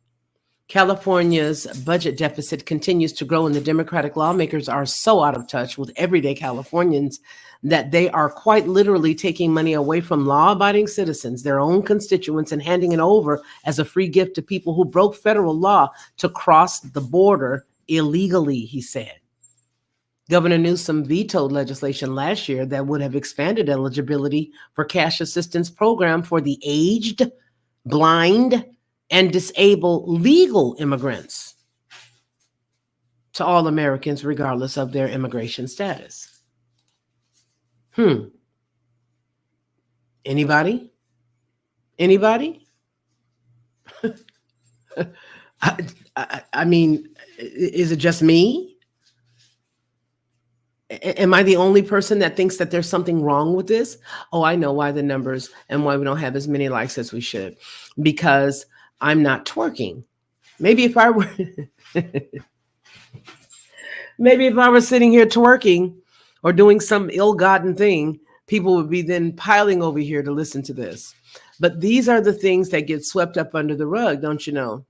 California's budget deficit continues to grow, and the Democratic lawmakers are so out of touch with everyday Californians that they are quite literally taking money away from law-abiding citizens, their own constituents, and handing it over as a free gift to people who broke federal law to cross the border illegally, he said. Governor Newsom vetoed legislation last year that would have expanded eligibility for cash assistance program for the aged, blind, and disabled legal immigrants to all Americans, regardless of their immigration status. Anybody? Anybody? I mean, is it just me? Am I the only person that thinks that there's something wrong with this? Oh, I know why the numbers and why we don't have as many likes as we should. Because I'm not twerking. Maybe if I were maybe if I were sitting here twerking or doing some ill-gotten thing, people would be then piling over here to listen to this. But these are the things that get swept up under the rug, don't you know?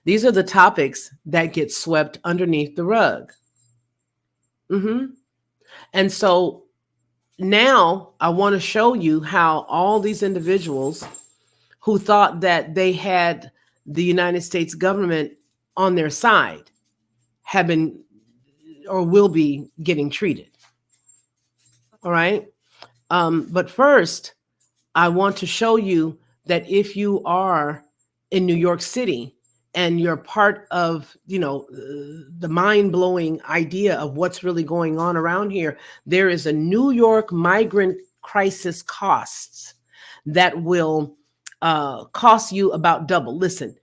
These are the topics that get swept underneath the rug. And so now I want to show you how all these individuals who thought that they had the United States government on their side have been or will be getting treated. All right. But first, I want to show you that if you are in New York City and you're part of, the mind-blowing idea of what's really going on around here, there is a New York migrant crisis costs that will cost you about double. Listen,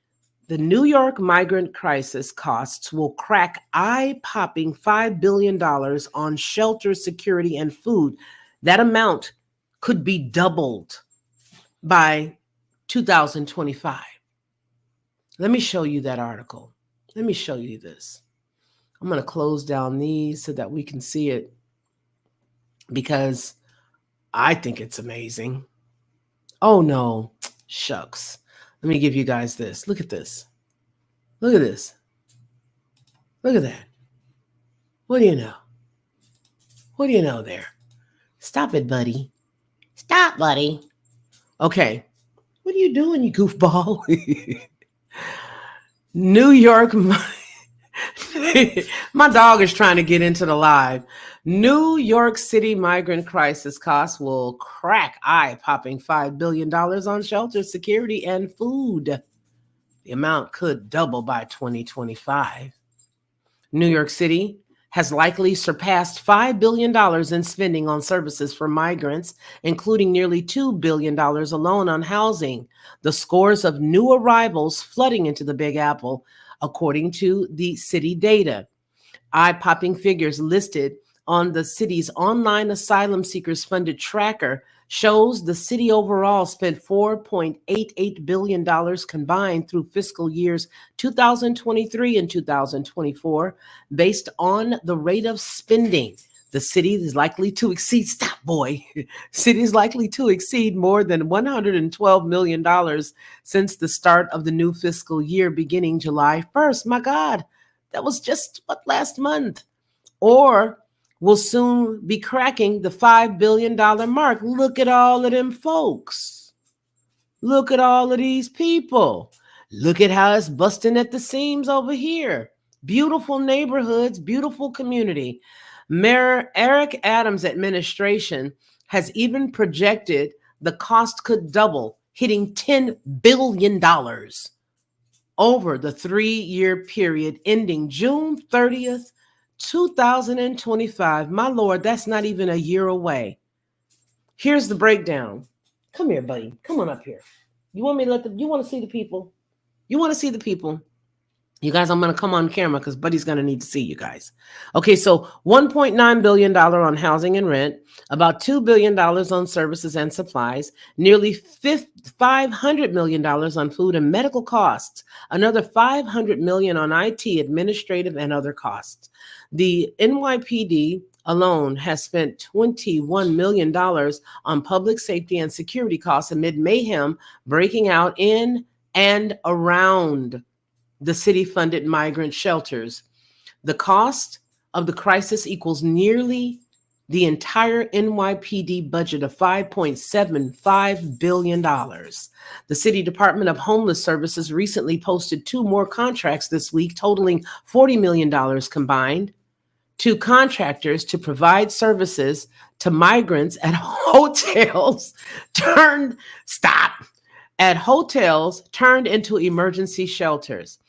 the New York migrant crisis costs will crack eye-popping $5 billion on shelter, security, and food. That amount could be doubled by 2025. Let me show you that article. Let me show you this. I'm going to close down these so that we can see it because I think it's amazing. Oh no, shucks. Let me give you guys this. Look at this. Look at this. Look at that. What do you know? What do you know there? Stop it, buddy. Stop, buddy. Okay. What are you doing, you goofball? New York. My dog is trying to get into the live. New York City migrant crisis costs will crack eye-popping $5 billion on shelter, security, and food. The amount could double by 2025. New York City has likely surpassed $5 billion in spending on services for migrants, including nearly $2 billion alone on housing. The scores of new arrivals flooding into the Big Apple, according to the city data. Eye-popping figures listed on the city's online asylum seekers funded tracker shows the city overall spent $4.88 billion combined through fiscal years 2023 and 2024. Based on the rate of spending, the city is likely to exceed, city is likely to exceed more than $112 million since the start of the new fiscal year beginning July 1st. My God, that was just last month. Or will soon be cracking the $5 billion mark. Look at all of them folks. Look at all of these people. Look at how it's busting at the seams over here. Beautiful neighborhoods, beautiful community. Mayor Eric Adams' administration has even projected the cost could double, hitting $10 billion over the 3-year period ending June 30th, 2025. My Lord, that's not even a year away. Here's the breakdown. Come here, buddy. Come on up here. You want me to you want to see the people? You want to see the people? You guys, I'm going to come on camera because Buddy's going to need to see you guys. Okay, so $1.9 billion on housing and rent, about $2 billion on services and supplies, nearly $500 million on food and medical costs, another $500 million on IT, administrative, and other costs. The NYPD alone has spent $21 million on public safety and security costs amid mayhem breaking out in and around the city-funded migrant shelters. The cost of the crisis equals nearly the entire NYPD budget of $5.75 billion. The City Department of Homeless Services recently posted 2 more contracts this week, totaling $40 million combined, to contractors to provide services to migrants at hotels turned into emergency shelters.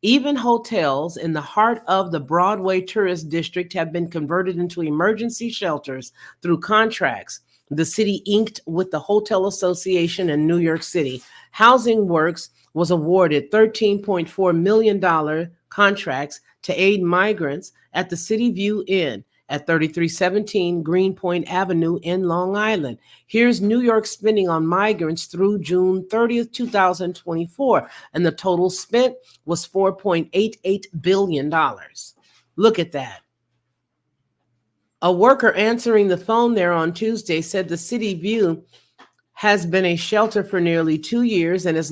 Even hotels in the heart of the Broadway tourist district have been converted into emergency shelters through contracts the city inked with the Hotel Association in New York City. Housing Works was awarded $13.4 million contracts to aid migrants at the City View Inn at 3317 Greenpoint Avenue in Long Island. Here's New York spending on migrants through June 30th, 2024, and the total spent was $4.88 billion. Look at that. A worker answering the phone there on Tuesday said the City View has been a shelter for nearly 2 years and is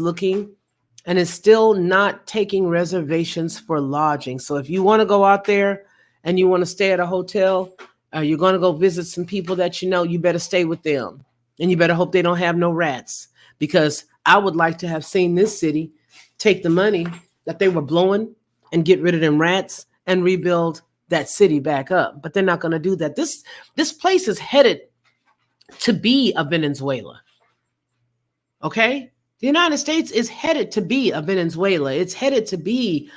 still not taking reservations for lodging. So if you want to go out there and you want to stay at a hotel, you're going to go visit some people that you know, you better stay with them. And you better hope they don't have no rats, because I would like to have seen this city take the money that they were blowing and get rid of them rats and rebuild that city back up. But they're not going to do that. This place is headed to be a Venezuela. Okay? The United States is headed to be a Venezuela. It's headed to be,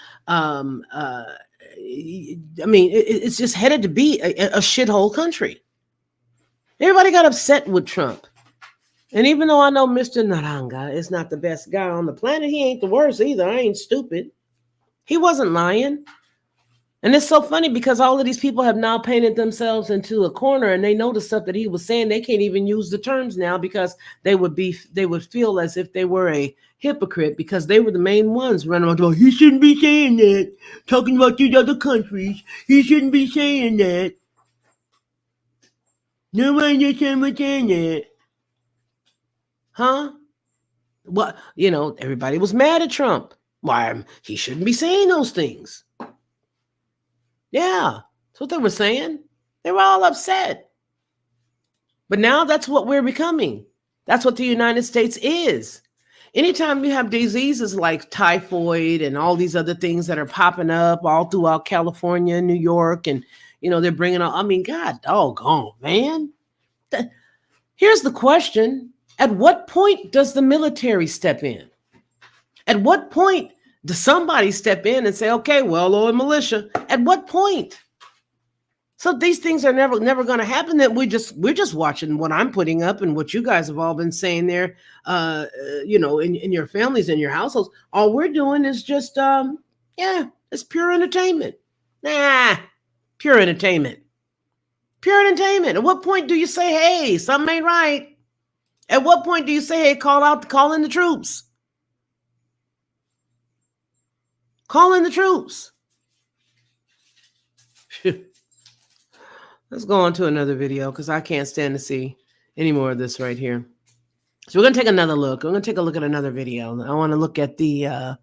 it's just headed to be a shithole country. Everybody got upset with Trump. And even though I know Mr. Naranga is not the best guy on the planet, he ain't the worst either. I ain't stupid. He wasn't lying. And it's so funny because all of these people have now painted themselves into a corner, and they know the stuff that he was saying. They can't even use the terms now because they would feel as if they were a hypocrite, because they were the main ones running around going, he shouldn't be saying that, talking about these other countries. He shouldn't be saying that. Nobody was saying that. Huh? Well, everybody was mad at Trump. Why, he shouldn't be saying those things. Yeah, that's what they were saying. They were all upset. But now that's what we're becoming. That's what the United States is. Anytime you have diseases like typhoid and all these other things that are popping up all throughout California, New York, and, they're bringing on, God doggone, man. Here's the question. At what point does the military step in? At what point does somebody step in and say, okay, well, or militia? At what point? So these things are never going to happen. That we're just watching what I'm putting up and what you guys have all been saying there, in your families and your households. All we're doing is just, it's pure entertainment. Pure entertainment. Pure entertainment. At what point do you say, hey, something ain't right? At what point do you say, hey, call in the troops? Call in the troops. Let's go on to another video because I can't stand to see any more of this right here. So we're going to take another look. We're going to take a look at another video. I want to look at the,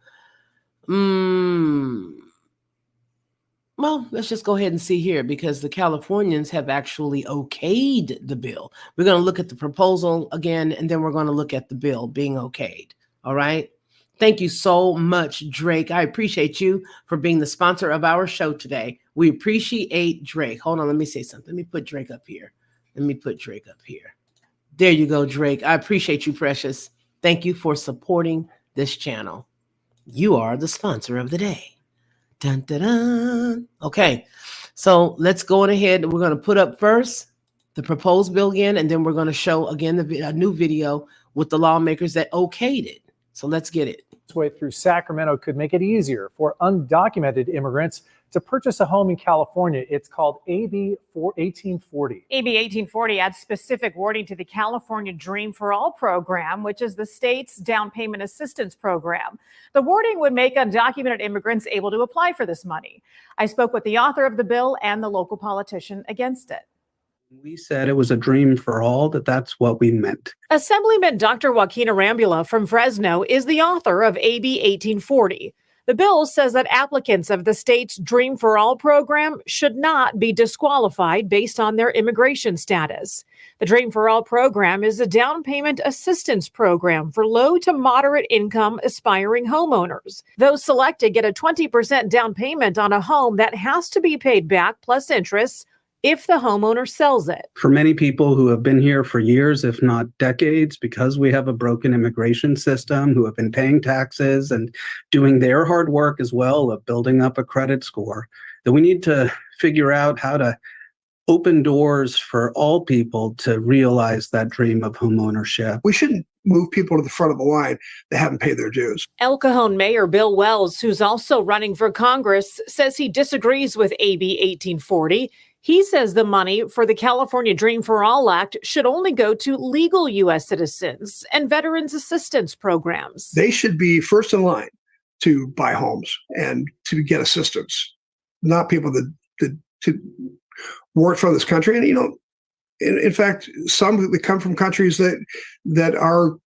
well, let's just go ahead and see here, because the Californians have actually okayed the bill. We're going to look at the proposal again, and then we're going to look at the bill being okayed. All right. Thank you so much, Drake. I appreciate you for being the sponsor of our show today. We appreciate Drake. Hold on. Let me say something. Let me put Drake up here. There you go, Drake. I appreciate you, precious. Thank you for supporting this channel. You are the sponsor of the day. Dun, dun, dun. Okay, so let's go on ahead. We're going to put up first the proposed bill again, and then we're going to show again a new video with the lawmakers that okayed it. So let's get it. Way through Sacramento could make it easier for undocumented immigrants to purchase a home in California. It's called AB 1840. AB 1840 adds specific wording to the California Dream for All program, which is the state's down payment assistance program. The wording would make undocumented immigrants able to apply for this money. I spoke with the author of the bill and the local politician against it. We said it was a dream for all, that's what we meant. Assemblyman Dr. Joaquin Arambula from Fresno is the author of AB 1840. The bill says that applicants of the state's Dream for All program should not be disqualified based on their immigration status. The Dream for All program is a down payment assistance program for low to moderate income aspiring homeowners. Those selected get a 20% down payment on a home that has to be paid back plus interest if the homeowner sells it. For many people who have been here for years, if not decades, because we have a broken immigration system, who have been paying taxes and doing their hard work as well of building up a credit score, that we need to figure out how to open doors for all people to realize that dream of homeownership. We shouldn't move people to the front of the line that haven't paid their dues. El Cajon Mayor Bill Wells, who's also running for Congress, says he disagrees with AB 1840. He says the money for the California Dream for All Act should only go to legal U.S. citizens and veterans assistance programs. They should be first in line to buy homes and to get assistance, not people that to work for this country. And, in fact, some that come from countries that our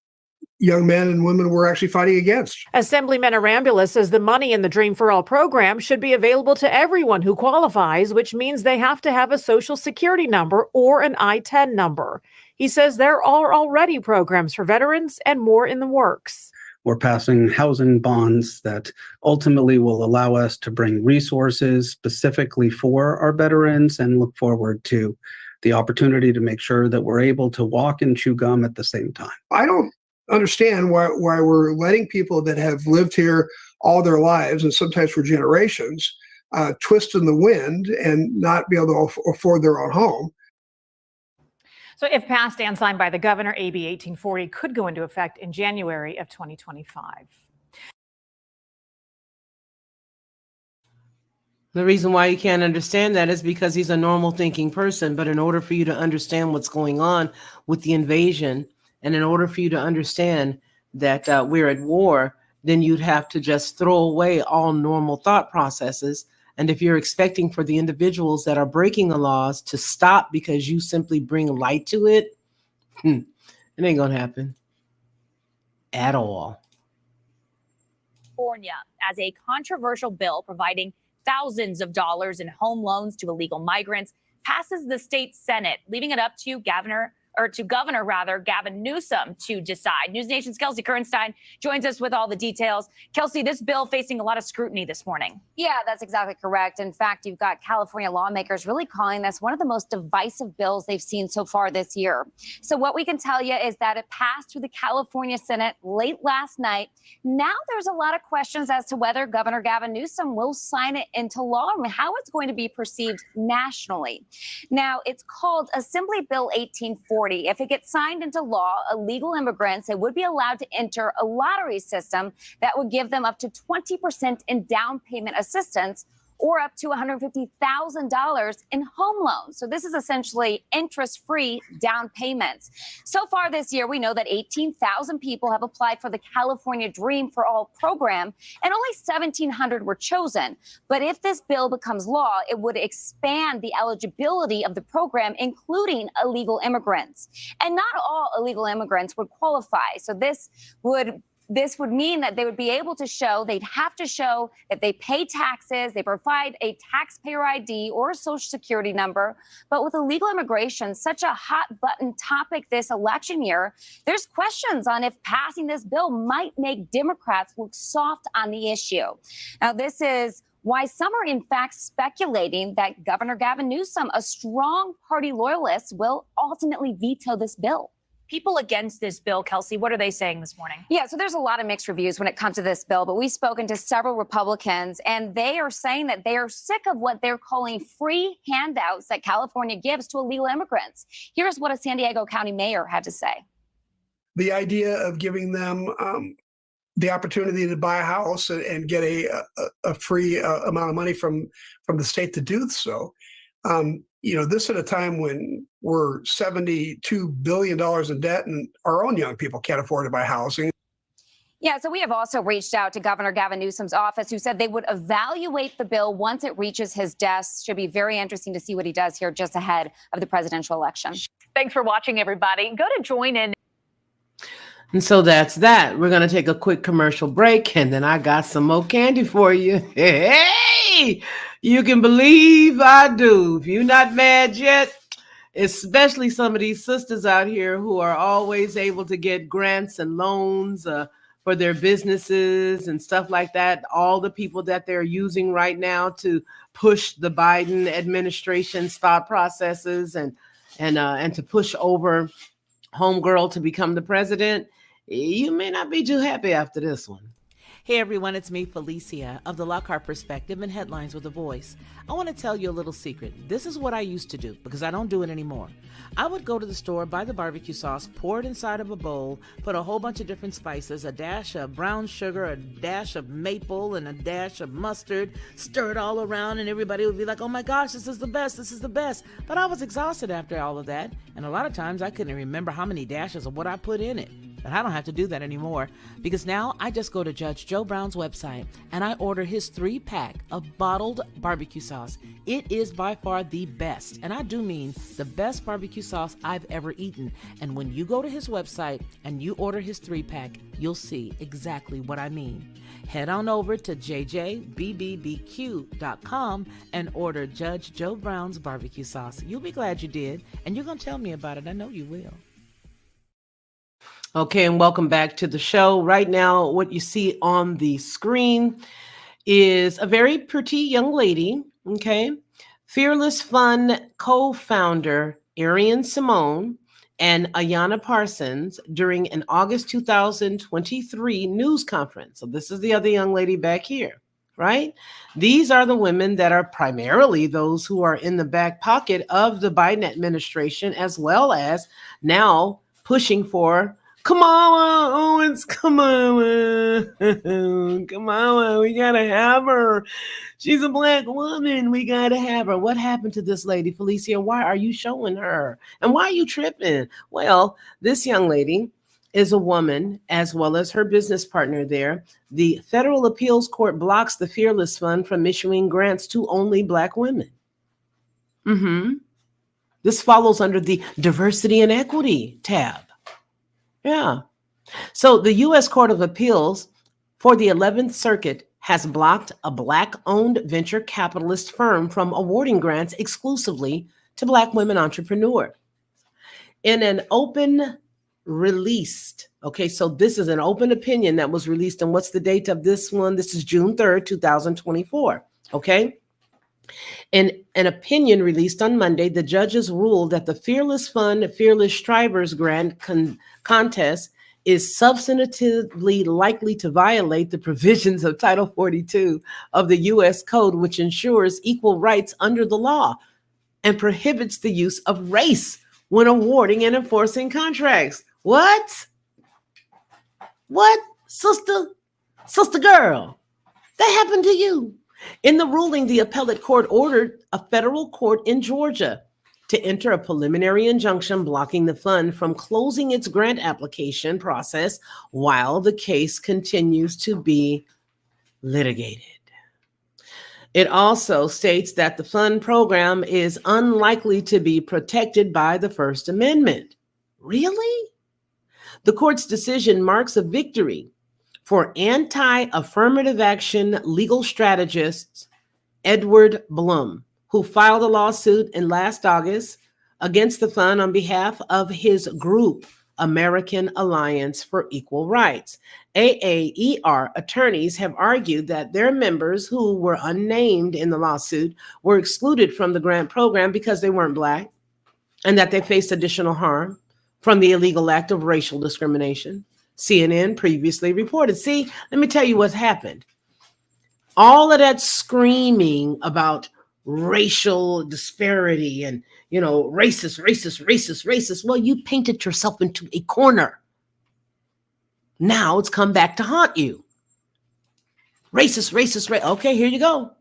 young men and women were actually fighting against. Assemblyman Arambula says the money in the Dream for All program should be available to everyone who qualifies, which means they have to have a social security number or an I-10 number. He says there are already programs for veterans and more in the works. We're passing housing bonds that ultimately will allow us to bring resources specifically for our veterans and look forward to the opportunity to make sure that we're able to walk and chew gum at the same time. I don't understand why we're letting people that have lived here all their lives and sometimes for generations twist in the wind and not be able to afford their own home. So if passed and signed by the governor, AB 1840 could go into effect in January of 2025. The reason why you can't understand that is because he's a normal thinking person. But in order for you to understand what's going on with the invasion, and in order for you to understand that we're at war, then you'd have to just throw away all normal thought processes. And if you're expecting for the individuals that are breaking the laws to stop because you simply bring light to it, it ain't gonna happen at all. California as a controversial bill providing thousands of dollars in home loans to illegal migrants passes the state Senate, leaving it up to Governor Gavin Newsom to decide. News Nation's Kelsey Kernstein joins us with all the details. Kelsey, this bill facing a lot of scrutiny this morning. Yeah, that's exactly correct. In fact, you've got California lawmakers really calling this one of the most divisive bills they've seen so far this year. So what we can tell you is that it passed through the California Senate late last night. Now there's a lot of questions as to whether Governor Gavin Newsom will sign it into law and how it's going to be perceived nationally. Now, it's called Assembly Bill 1840. If it gets signed into law, illegal immigrants, they would be allowed to enter a lottery system that would give them up to 20% in down payment assistance or up to $150,000 in home loans. So this is essentially interest-free down payments. So far this year, we know that 18,000 people have applied for the California Dream for All program, and only 1,700 were chosen. But if this bill becomes law, it would expand the eligibility of the program, including illegal immigrants. And not all illegal immigrants would qualify. So this would mean that they would be able to show, they'd have to show that they pay taxes, they provide a taxpayer ID or a social security number. But with illegal immigration, such a hot button topic this election year, there's questions on if passing this bill might make Democrats look soft on the issue. Now, this is why some are in fact speculating that Governor Gavin Newsom, a strong party loyalist, will ultimately veto this bill. People against this bill, Kelsey, what are they saying this morning? Yeah, so there's a lot of mixed reviews when it comes to this bill, but we've spoken to several Republicans, and they are saying that they are sick of what they're calling free handouts that California gives to illegal immigrants. Here's what a San Diego County mayor had to say. The idea of giving them the opportunity to buy a house and get a free amount of money from the state to do so. This at a time when we're $72 billion in debt and our own young people can't afford to buy housing. Yeah, so we have also reached out to Governor Gavin Newsom's office, who said they would evaluate the bill once it reaches his desk. Should be very interesting to see what he does here just ahead of the presidential election. Thanks for watching, everybody. Go to Join In. And so that's that. We're going to take a quick commercial break, and then I got some more candy for you. Hey, you can believe I do. If you're not mad yet, especially some of these sisters out here who are always able to get grants and loans for their businesses and stuff like that. All the people that they're using right now to push the Biden administration's thought processes and to push over homegirl to become the president. You may not be too happy after this one. Hey everyone, it's me, Felicia, of the Lockhart Perspective and Headlines with a Voice. I want to tell you a little secret. This is what I used to do because I don't do it anymore. I would go to the store, buy the barbecue sauce, pour it inside of a bowl, put a whole bunch of different spices, a dash of brown sugar, a dash of maple, and a dash of mustard, stir it all around, and everybody would be like, oh my gosh, this is the best, this is the best. But I was exhausted after all of that, and a lot of times I couldn't remember how many dashes of what I put in it. But I don't have to do that anymore because now I just go to Judge Joe Brown's website and I order his 3-pack of bottled barbecue sauce. It is by far the best, and I do mean the best barbecue sauce I've ever eaten. And when you go to his website and you order his 3-pack, you'll see exactly what I mean. Head on over to jjbbbbq.com and order Judge Joe Brown's barbecue sauce. You'll be glad you did, and you're going to tell me about it. I know you will. Okay, and welcome back to the show. Right now, what you see on the screen is a very pretty young lady, okay? Fearless Fund co-founder Arian Simone and Ayanna Parsons during an August 2023 news conference. So this is the other young lady back here, right? These are the women that are primarily those who are in the back pocket of the Biden administration, as well as now pushing for Kamala Owens, Kamala, we gotta have her. She's a Black woman. We gotta have her. What happened to this lady, Felicia? Why are you showing her? And why are you tripping? Well, this young lady is a woman, as well as her business partner there. The Federal Appeals Court blocks the Fearless Fund from issuing grants to only Black women. This follows under the Diversity and Equity tab. Yeah. So the U.S. Court of Appeals for the 11th Circuit has blocked a Black-owned venture capitalist firm from awarding grants exclusively to Black women entrepreneurs. In an open released, okay, so this is an open opinion that was released, and what's the date of this one? This is June 3rd, 2024, okay? In an opinion released on Monday, the judges ruled that the Fearless Fund Fearless Strivers Grant contest is substantively likely to violate the provisions of Title 42 of the U.S. Code, which ensures equal rights under the law and prohibits the use of race when awarding and enforcing contracts. What? What, sister girl? That happened to you. In the ruling, the appellate court ordered a federal court in Georgia to enter a preliminary injunction blocking the fund from closing its grant application process while the case continues to be litigated. It also states that the fund program is unlikely to be protected by the First Amendment. Really? The court's decision marks a victory for anti-affirmative action legal strategist Edward Blum, who filed a lawsuit in last August against the fund on behalf of his group, American Alliance for Equal Rights. AAER attorneys have argued that their members, who were unnamed in the lawsuit, were excluded from the grant program because they weren't Black, and that they faced additional harm from the illegal act of racial discrimination. CNN previously reported. See, let me tell you what's happened. All of that screaming about racial disparity and, racist. Well, you painted yourself into a corner. Now it's come back to haunt you. Racist. Okay, here you go.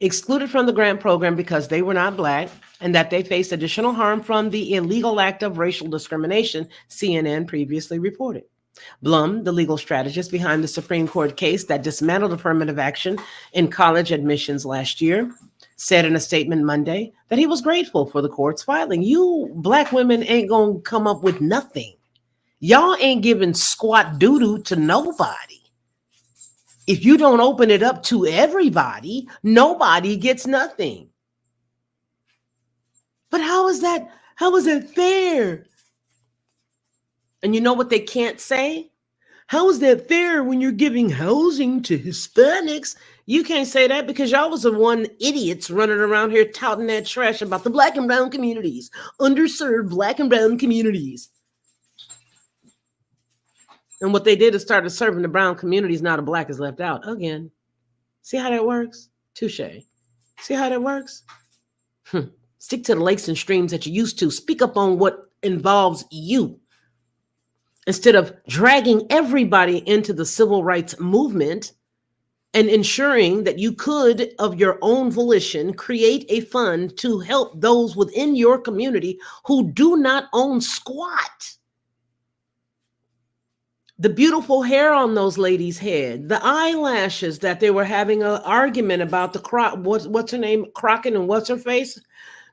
Excluded from the grant program because they were not Black and that they faced additional harm from the illegal act of racial discrimination, CNN previously reported. Blum, the legal strategist behind the Supreme Court case that dismantled affirmative action in college admissions last year, said in a statement Monday that he was grateful for the court's filing. You Black women ain't gonna come up with nothing. Y'all ain't giving squat doo-doo to nobody. If you don't open it up to everybody, nobody gets nothing. But how is that fair? And you know what they can't say? How is that fair when you're giving housing to Hispanics? You can't say that because y'all was the one idiots running around here touting that trash about the Black and brown communities, underserved Black and brown communities. And what they did is started serving the brown communities. Now the black is left out again. See how that works? Touche. See how that works? Stick to the lakes and streams that you used to. Speak up on what involves you, instead of dragging everybody into the civil rights movement and ensuring that you could, of your own volition, create a fund to help those within your community who do not own squat. The beautiful hair on those ladies' head, the eyelashes that they were having an argument about, what's her name, Crockett and what's her face.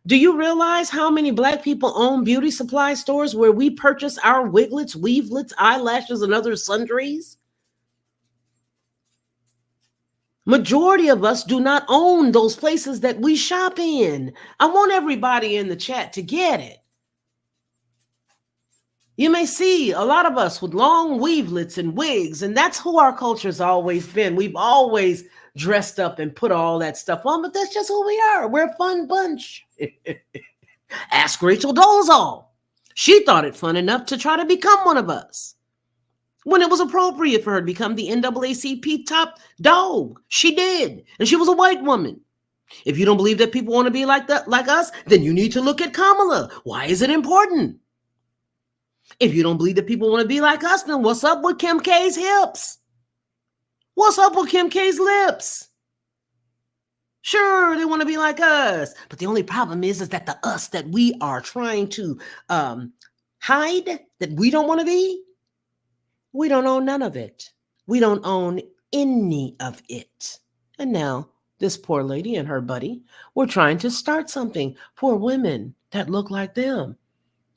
Do you realize how many black people own beauty supply stores where we purchase our wiglets, weavelets, eyelashes, and other sundries? Majority of us do not own those places that we shop in. I want everybody in the chat to get it. You may see a lot of us with long weavelets and wigs, and that's who our culture's always been. We've always dressed up and put all that stuff on, but that's just who we are. We're a fun bunch. Ask Rachel Dolezal. She thought it fun enough to try to become one of us when it was appropriate for her to become the NAACP top dog. She did, and she was a white woman. If you don't believe that people want to be like us, then you need to look at Kamala. Why is it important? If you don't believe that people want to be like us, then what's up with Kim K's hips? What's up with Kim K's lips? Sure, they want to be like us. But the only problem is that the us that we are trying to hide, that we don't want to be, we don't own none of it. We don't own any of it. And now this poor lady and her buddy were trying to start something for women that look like them.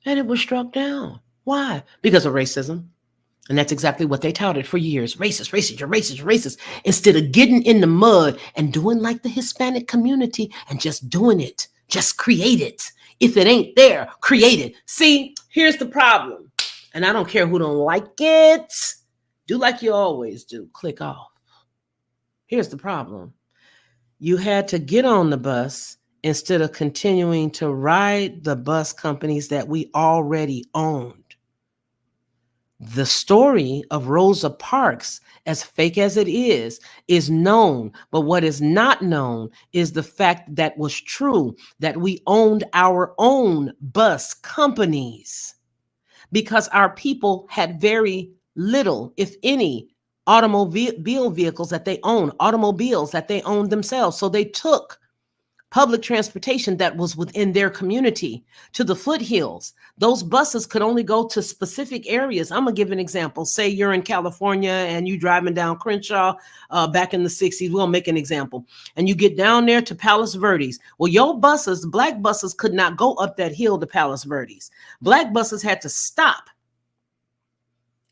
And it was struck down. Why? Because of racism. And that's exactly what they touted for years. Racist, racist, you're racist, you're racist. Instead of getting in the mud and doing like the Hispanic community and just doing it. Just create it. If it ain't there, create it. See, here's the problem. And I don't care who don't like it. Do like you always do. Click off. Here's the problem. You had to get on the bus instead of continuing to ride the bus companies that we already owned. The story of Rosa Parks, as fake as it is known. But what is not known is the fact that was true, that we owned our own bus companies because our people had very little, if any, automobile vehicles that they owned, automobiles that they owned themselves. So they took public transportation that was within their community to the foothills. Those buses could only go to specific areas. I'm going to give an example. Say you're in California and you driving down Crenshaw back in the 60s. We'll make an example. And you get down there to Palos Verdes. Well, your buses, black buses, could not go up that hill to Palos Verdes. Black buses had to stop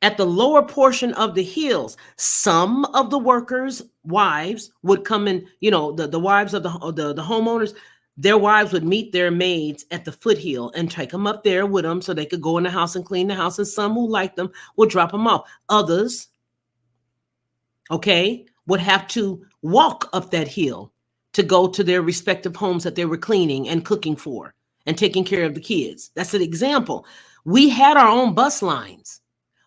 at the lower portion of the hills. Some of the workers' wives would come in, the wives of the homeowners, their wives would meet their maids at the foothill and take them up there with them so they could go in the house and clean the house. And some who liked them would drop them off. Others, would have to walk up that hill to go to their respective homes that they were cleaning and cooking for and taking care of the kids. That's an example. We had our own bus lines.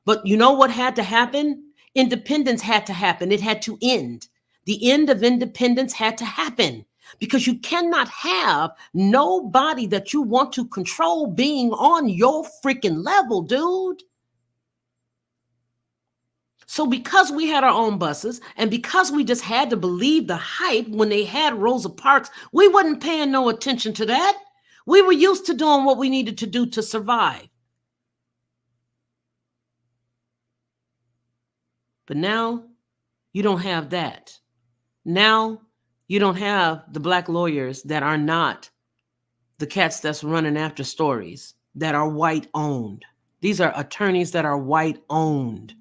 But you know what had to happen? Independence had to happen. It had to end. The end of independence had to happen because you cannot have nobody that you want to control being on your freaking level, dude. So because we had our own buses and because we just had to believe the hype when they had Rosa Parks, we wasn't paying no attention to that. We were used to doing what we needed to do to survive. But now you don't have that. Now you don't have the black lawyers that are not the cats that's running after stories that are white owned. These are attorneys that are white owned.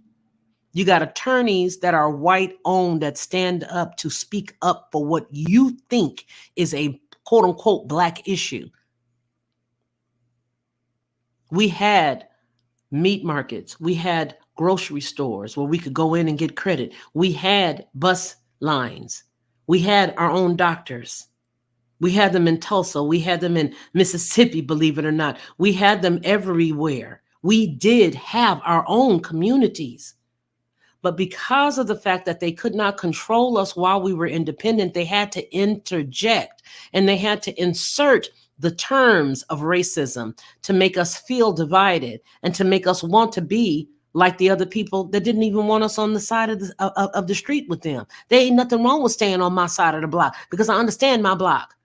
You got attorneys that are white owned that stand up to speak up for what you think is a quote unquote black issue. We had meat markets. We had grocery stores where we could go in and get credit. We had bus lines. We had our own doctors. We had them in Tulsa. We had them in Mississippi, believe it or not. We had them everywhere. We did have our own communities. But because of the fact that they could not control us while we were independent, they had to interject and they had to insert the terms of racism to make us feel divided and to make us want to be like the other people that didn't even want us on the side of the street with them. There ain't nothing wrong with staying on my side of the block because I understand my block.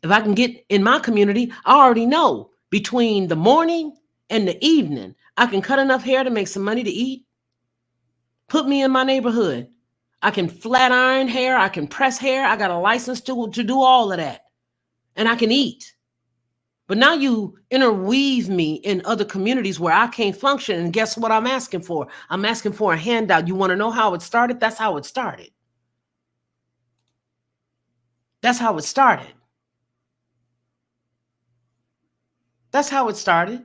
If I can get in my community, I already know between the morning and the evening, I can cut enough hair to make some money to eat. Put me in my neighborhood. I can flat iron hair. I can press hair. I got a license to do all of that. And I can eat. But now you interweave me in other communities where I can't function. And guess what I'm asking for? I'm asking for a handout. You want to know how it started? That's how it started. That's how it started. That's how it started.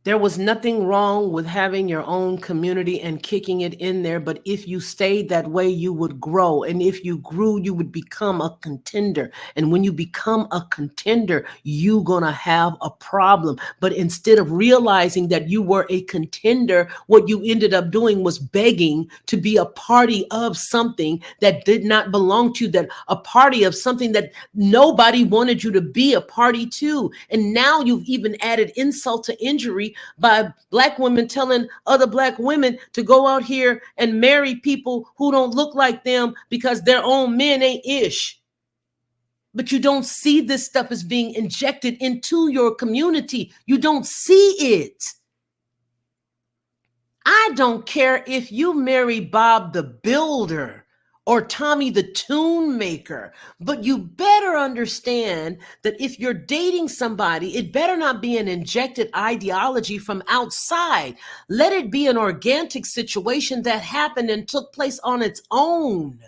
There was nothing wrong with having your own community and kicking it in there. But if you stayed that way, you would grow. And if you grew, you would become a contender. And when you become a contender, you're going to have a problem. But instead of realizing that you were a contender, what you ended up doing was begging to be a party of something that did not belong to you, that a party of something that nobody wanted you to be a party to. And now you've even added insult to injury by Black women telling other Black women to go out here and marry people who don't look like them because their own men ain't ish. But you don't see this stuff as being injected into your community. You don't see it. I don't care if you marry Bob the Builder or Tommy the Tune Maker, but you better understand that if you're dating somebody, it better not be an injected ideology from outside. Let it be an organic situation that happened and took place on its own.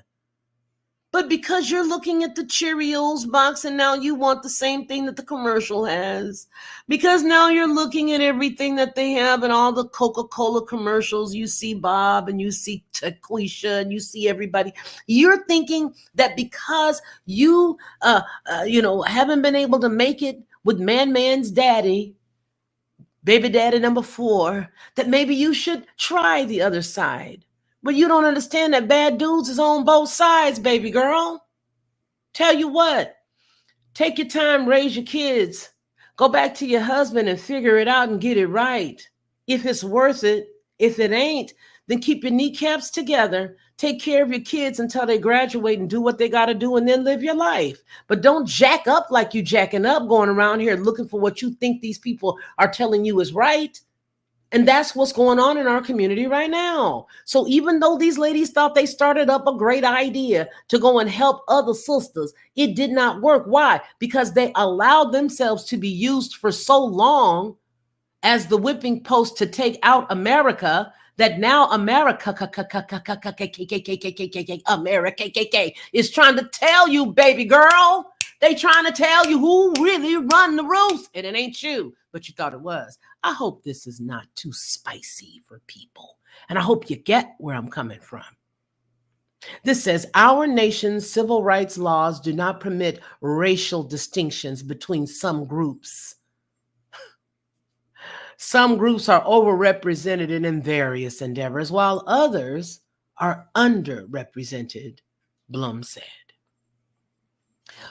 But because you're looking at the Cheerios box and now you want the same thing that the commercial has, because now you're looking at everything that they have and all the Coca-Cola commercials, you see Bob and you see Taquisha and you see everybody, you're thinking that because you, haven't been able to make it with man's daddy, baby daddy number 4, that maybe you should try the other side. But you don't understand that bad dudes is on both sides, baby girl. Tell you what, take your time, raise your kids. Go back to your husband and figure it out and get it right. If it's worth it, if it ain't, then keep your kneecaps together. Take care of your kids until they graduate and do what they got to do and then live your life. But don't jack up like you jacking up, going around here looking for what you think these people are telling you is right. And that's what's going on in our community right now. So even though these ladies thought they started up a great idea to go and help other sisters, it did not work. Why? Because they allowed themselves to be used for so long as the whipping post to take out America, that now America is trying to tell you, baby girl, they trying to tell you who really run the roost, and it ain't you, but you thought it was. I hope this is not too spicy for people, and I hope you get where I'm coming from. This says, our nation's civil rights laws do not permit racial distinctions between some groups. Some groups are overrepresented in various endeavors, while others are underrepresented, Blum said.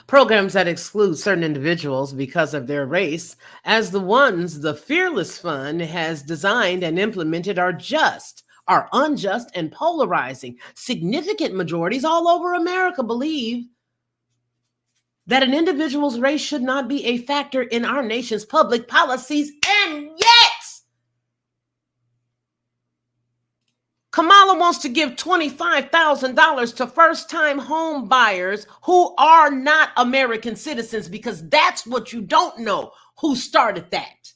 Programs that exclude certain individuals because of their race, as the ones the Fearless Fund has designed and implemented, are unjust and polarizing. Significant majorities all over America believe that an individual's race should not be a factor in our nation's public policies, and yet Kamala wants to give $25,000 to first-time home buyers who are not American citizens, because that's what you don't know, who started that.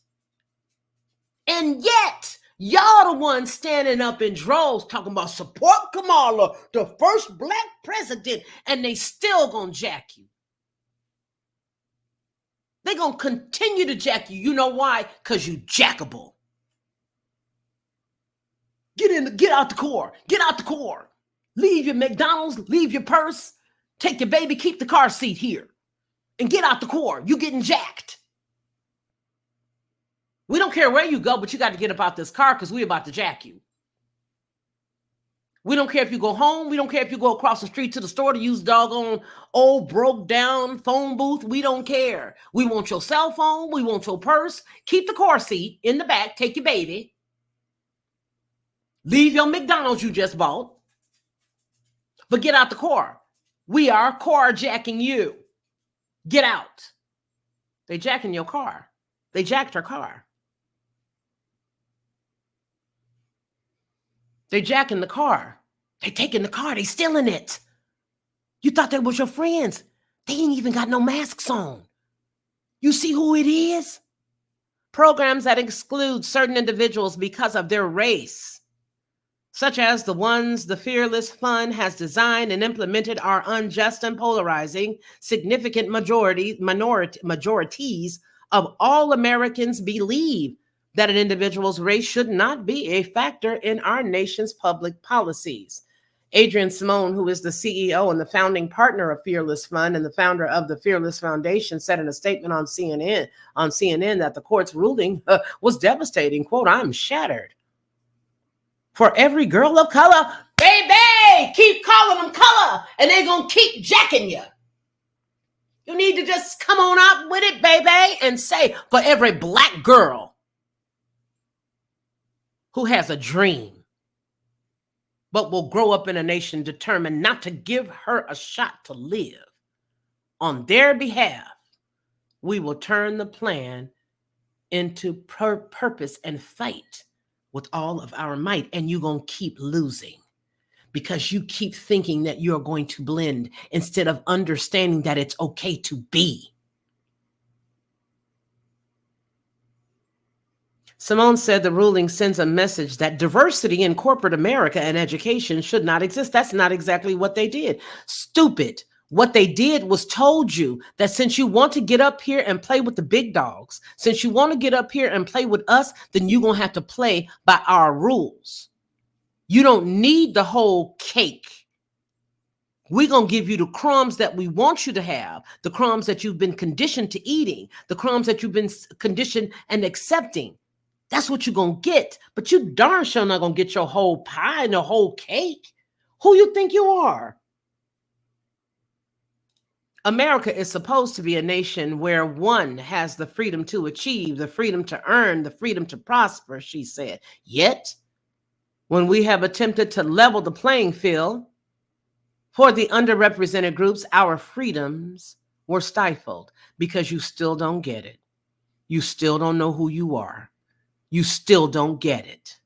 And yet, y'all the ones standing up in droves talking about support Kamala, the first Black president, and they still gonna jack you. They gonna continue to jack you. You know why? Because you jackable. Get out the car. Get out the car. Leave your McDonald's, leave your purse, take your baby, keep the car seat here, and get out the car. You getting jacked. We don't care where you go, but you got to get up out this car because we're about to jack you. We don't care if you go home. We don't care if you go across the street to the store to use doggone old broke down phone booth. We don't care. We want your cell phone. We want your purse. Keep the car seat in the back. Take your baby. Leave your McDonald's you just bought. But get out the car. We are carjacking you. Get out. They jacking your car. They jacked her car. They jacking the car. They taking the car. They stealing it. You thought they was your friends. They ain't even got no masks on. You see who it is? Programs that exclude certain individuals because of their race, such as the ones the Fearless Fund has designed and implemented, are unjust and polarizing. Significant majorities of all Americans believe that an individual's race should not be a factor in our nation's public policies. Adrienne Simone, who is the CEO and the founding partner of Fearless Fund and the founder of the Fearless Foundation, said in a statement on CNN that the court's ruling was devastating. Quote, "I'm shattered. For every girl of color, baby, keep calling them color and they're going to keep jacking you. You need to just come on out with it, baby, and say, for every black girl who has a dream, but will grow up in a nation determined not to give her a shot to live, on their behalf, we will turn the plan into purpose and fight with all of our might. And you're going to keep losing because you keep thinking that you're going to blend instead of understanding that it's okay to be." Simone said the ruling sends a message that diversity in corporate America and education should not exist. That's not exactly what they did. Stupid. What they did was told you that since you want to get up here and play with the big dogs, since you want to get up here and play with us, then you're going to have to play by our rules. You don't need the whole cake. We're going to give you the crumbs that we want you to have, the crumbs that you've been conditioned to eating, the crumbs that you've been conditioned and accepting. That's what you're going to get. But you darn sure not going to get your whole pie and the whole cake. Who you think you are? America is supposed to be a nation where one has the freedom to achieve, the freedom to earn, the freedom to prosper, she said. Yet, when we have attempted to level the playing field for the underrepresented groups, our freedoms were stifled because you still don't get it. You still don't know who you are. You still don't get it.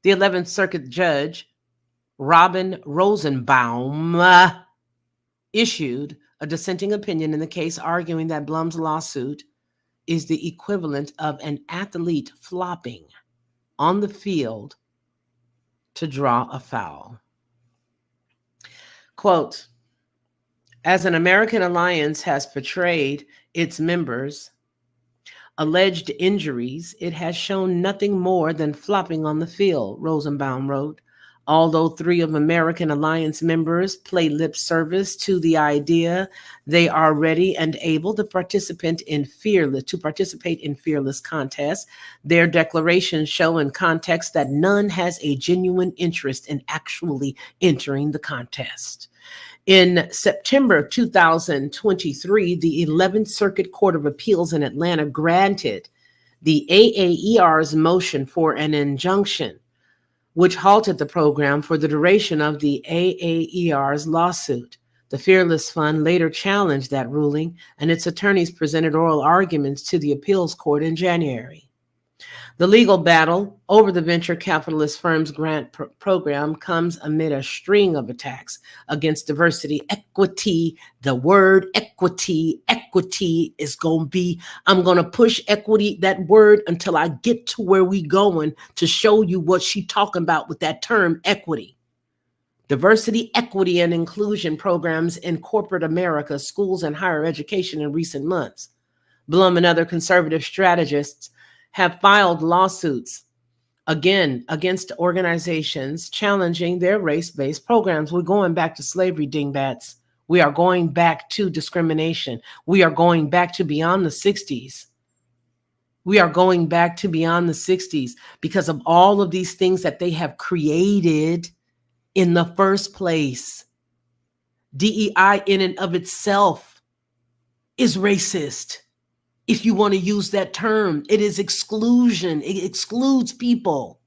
The 11th Circuit Judge, Robin Rosenbaum, issued a dissenting opinion in the case, arguing that Blum's lawsuit is the equivalent of an athlete flopping on the field to draw a foul. Quote, "As an American Alliance has portrayed its members' alleged injuries, it has shown nothing more than flopping on the field," Rosenbaum wrote. Although 3 of American Alliance members play lip service to the idea they are ready and able to participate in fearless contests, their declarations show in context that none has a genuine interest in actually entering the contest. In September 2023, the 11th Circuit Court of Appeals in Atlanta granted the AAER's motion for an injunction, which halted the program for the duration of the AAER's lawsuit. The Fearless Fund later challenged that ruling, and its attorneys presented oral arguments to the appeals court in January. The legal battle over the venture capitalist firm's grant program comes amid a string of attacks against diversity, equity. The word equity is going to be, I'm going to push equity, that word, until I get to where we going to show you what she talking about with that term equity. Diversity, equity, and inclusion programs in corporate America, schools, and higher education in recent months. Blum and other conservative strategists have filed lawsuits again against organizations challenging their race-based programs. We're going back to slavery, dingbats. We are going back to discrimination. We are going back to beyond the 60s. We are going back to beyond the 60s because of all of these things that they have created in the first place. DEI in and of itself is racist. If you want to use that term, it is exclusion. It excludes people.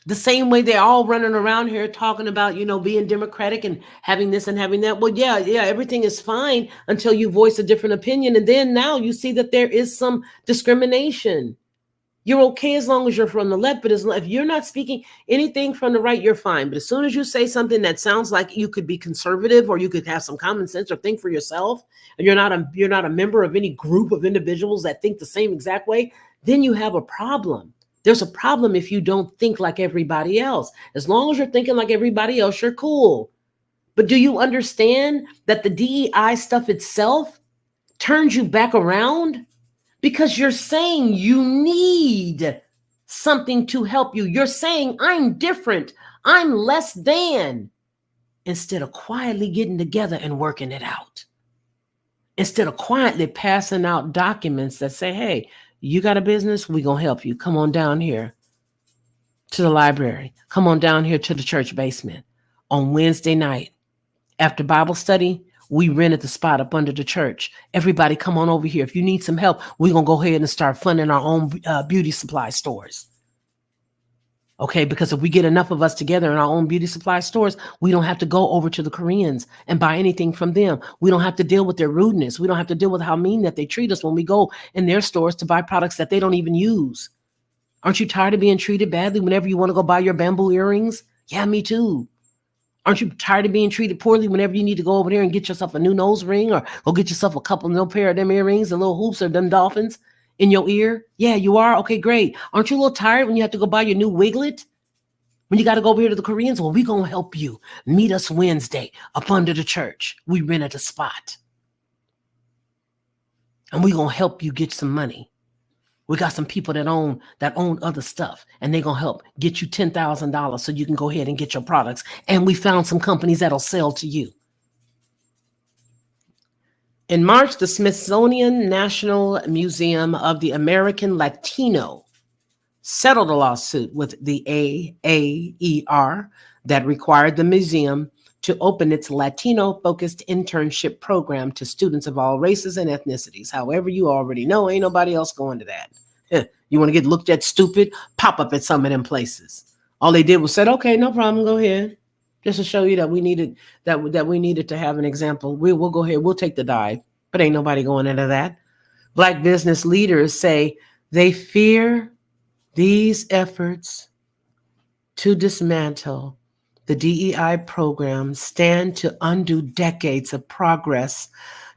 The same way they're all running around here talking about, being democratic and having this and having that. Well, yeah, everything is fine until you voice a different opinion. And then now you see that there is some discrimination. You're okay as long as you're from the left, but if you're not speaking anything from the right, you're fine. But as soon as you say something that sounds like you could be conservative or you could have some common sense or think for yourself, and you're not a member of any group of individuals that think the same exact way, then you have a problem. There's a problem if you don't think like everybody else. As long as you're thinking like everybody else, you're cool. But do you understand that the DEI stuff itself turns you back around? Because you're saying you need something to help you. You're saying, I'm different, I'm less than, instead of quietly getting together and working it out. Instead of quietly passing out documents that say, hey, you got a business, we're going to help you. Come on down here to the library. Come on down here to the church basement. On Wednesday night, after Bible study, we rented the spot up under the church. Everybody come on over here. If you need some help, we're going to go ahead and start funding our own beauty supply stores. Okay, because if we get enough of us together in our own beauty supply stores, we don't have to go over to the Koreans and buy anything from them. We don't have to deal with their rudeness. We don't have to deal with how mean that they treat us when we go in their stores to buy products that they don't even use. Aren't you tired of being treated badly whenever you want to go buy your bamboo earrings? Yeah, me too. Aren't you tired of being treated poorly whenever you need to go over there and get yourself a new nose ring or go get yourself a new pair of them earrings, the little hoops or them dolphins in your ear? Yeah, you are? Okay, great. Aren't you a little tired when you have to go buy your new wiglet? When you got to go over here to the Koreans? Well, we're going to help you. Meet us Wednesday up under the church. We rented a spot. And we're going to help you get some money. We got some people that own other stuff, and they're going to help get you $10,000 so you can go ahead and get your products. And we found some companies that'll sell to you. In March, the Smithsonian National Museum of the American Latino settled a lawsuit with the AAER that required the museum to open its Latino-focused internship program to students of all races and ethnicities. However, you already know, ain't nobody else going to that. You want to get looked at stupid? Pop up at some of them places. All they did was said, okay, no problem, go ahead. Just to show you that we needed to have an example. We'll go ahead, we'll take the dive, but ain't nobody going into that. Black business leaders say they fear these efforts to dismantle the DEI program stand to undo decades of progress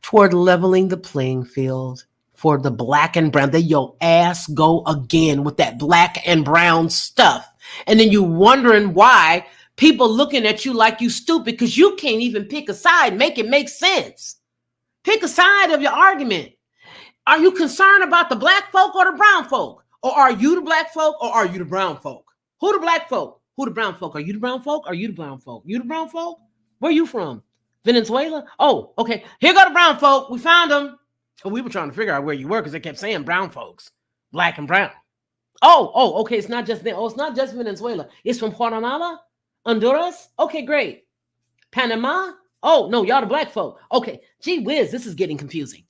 toward leveling the playing field for the black and brown. There your ass go again with that black and brown stuff. And then you wondering why people looking at you like you stupid because you can't even pick a side, make it make sense. Pick a side of your argument. Are you concerned about the black folk or the brown folk? Or are you the black folk or are you the brown folk? Who the black folk? Who the brown folk? Are you the brown folk? Are you the brown folk? You the brown folk? Where you from? Venezuela? Oh, okay. Here go the brown folk. We found them. Oh, we were trying to figure out where you were because they kept saying brown folks, black and brown. Oh, okay. It's not just there. Oh, it's not just Venezuela. It's from Guatemala, Honduras. Okay, great. Panama. Oh, no, y'all the black folk. Okay. Gee whiz, this is getting confusing.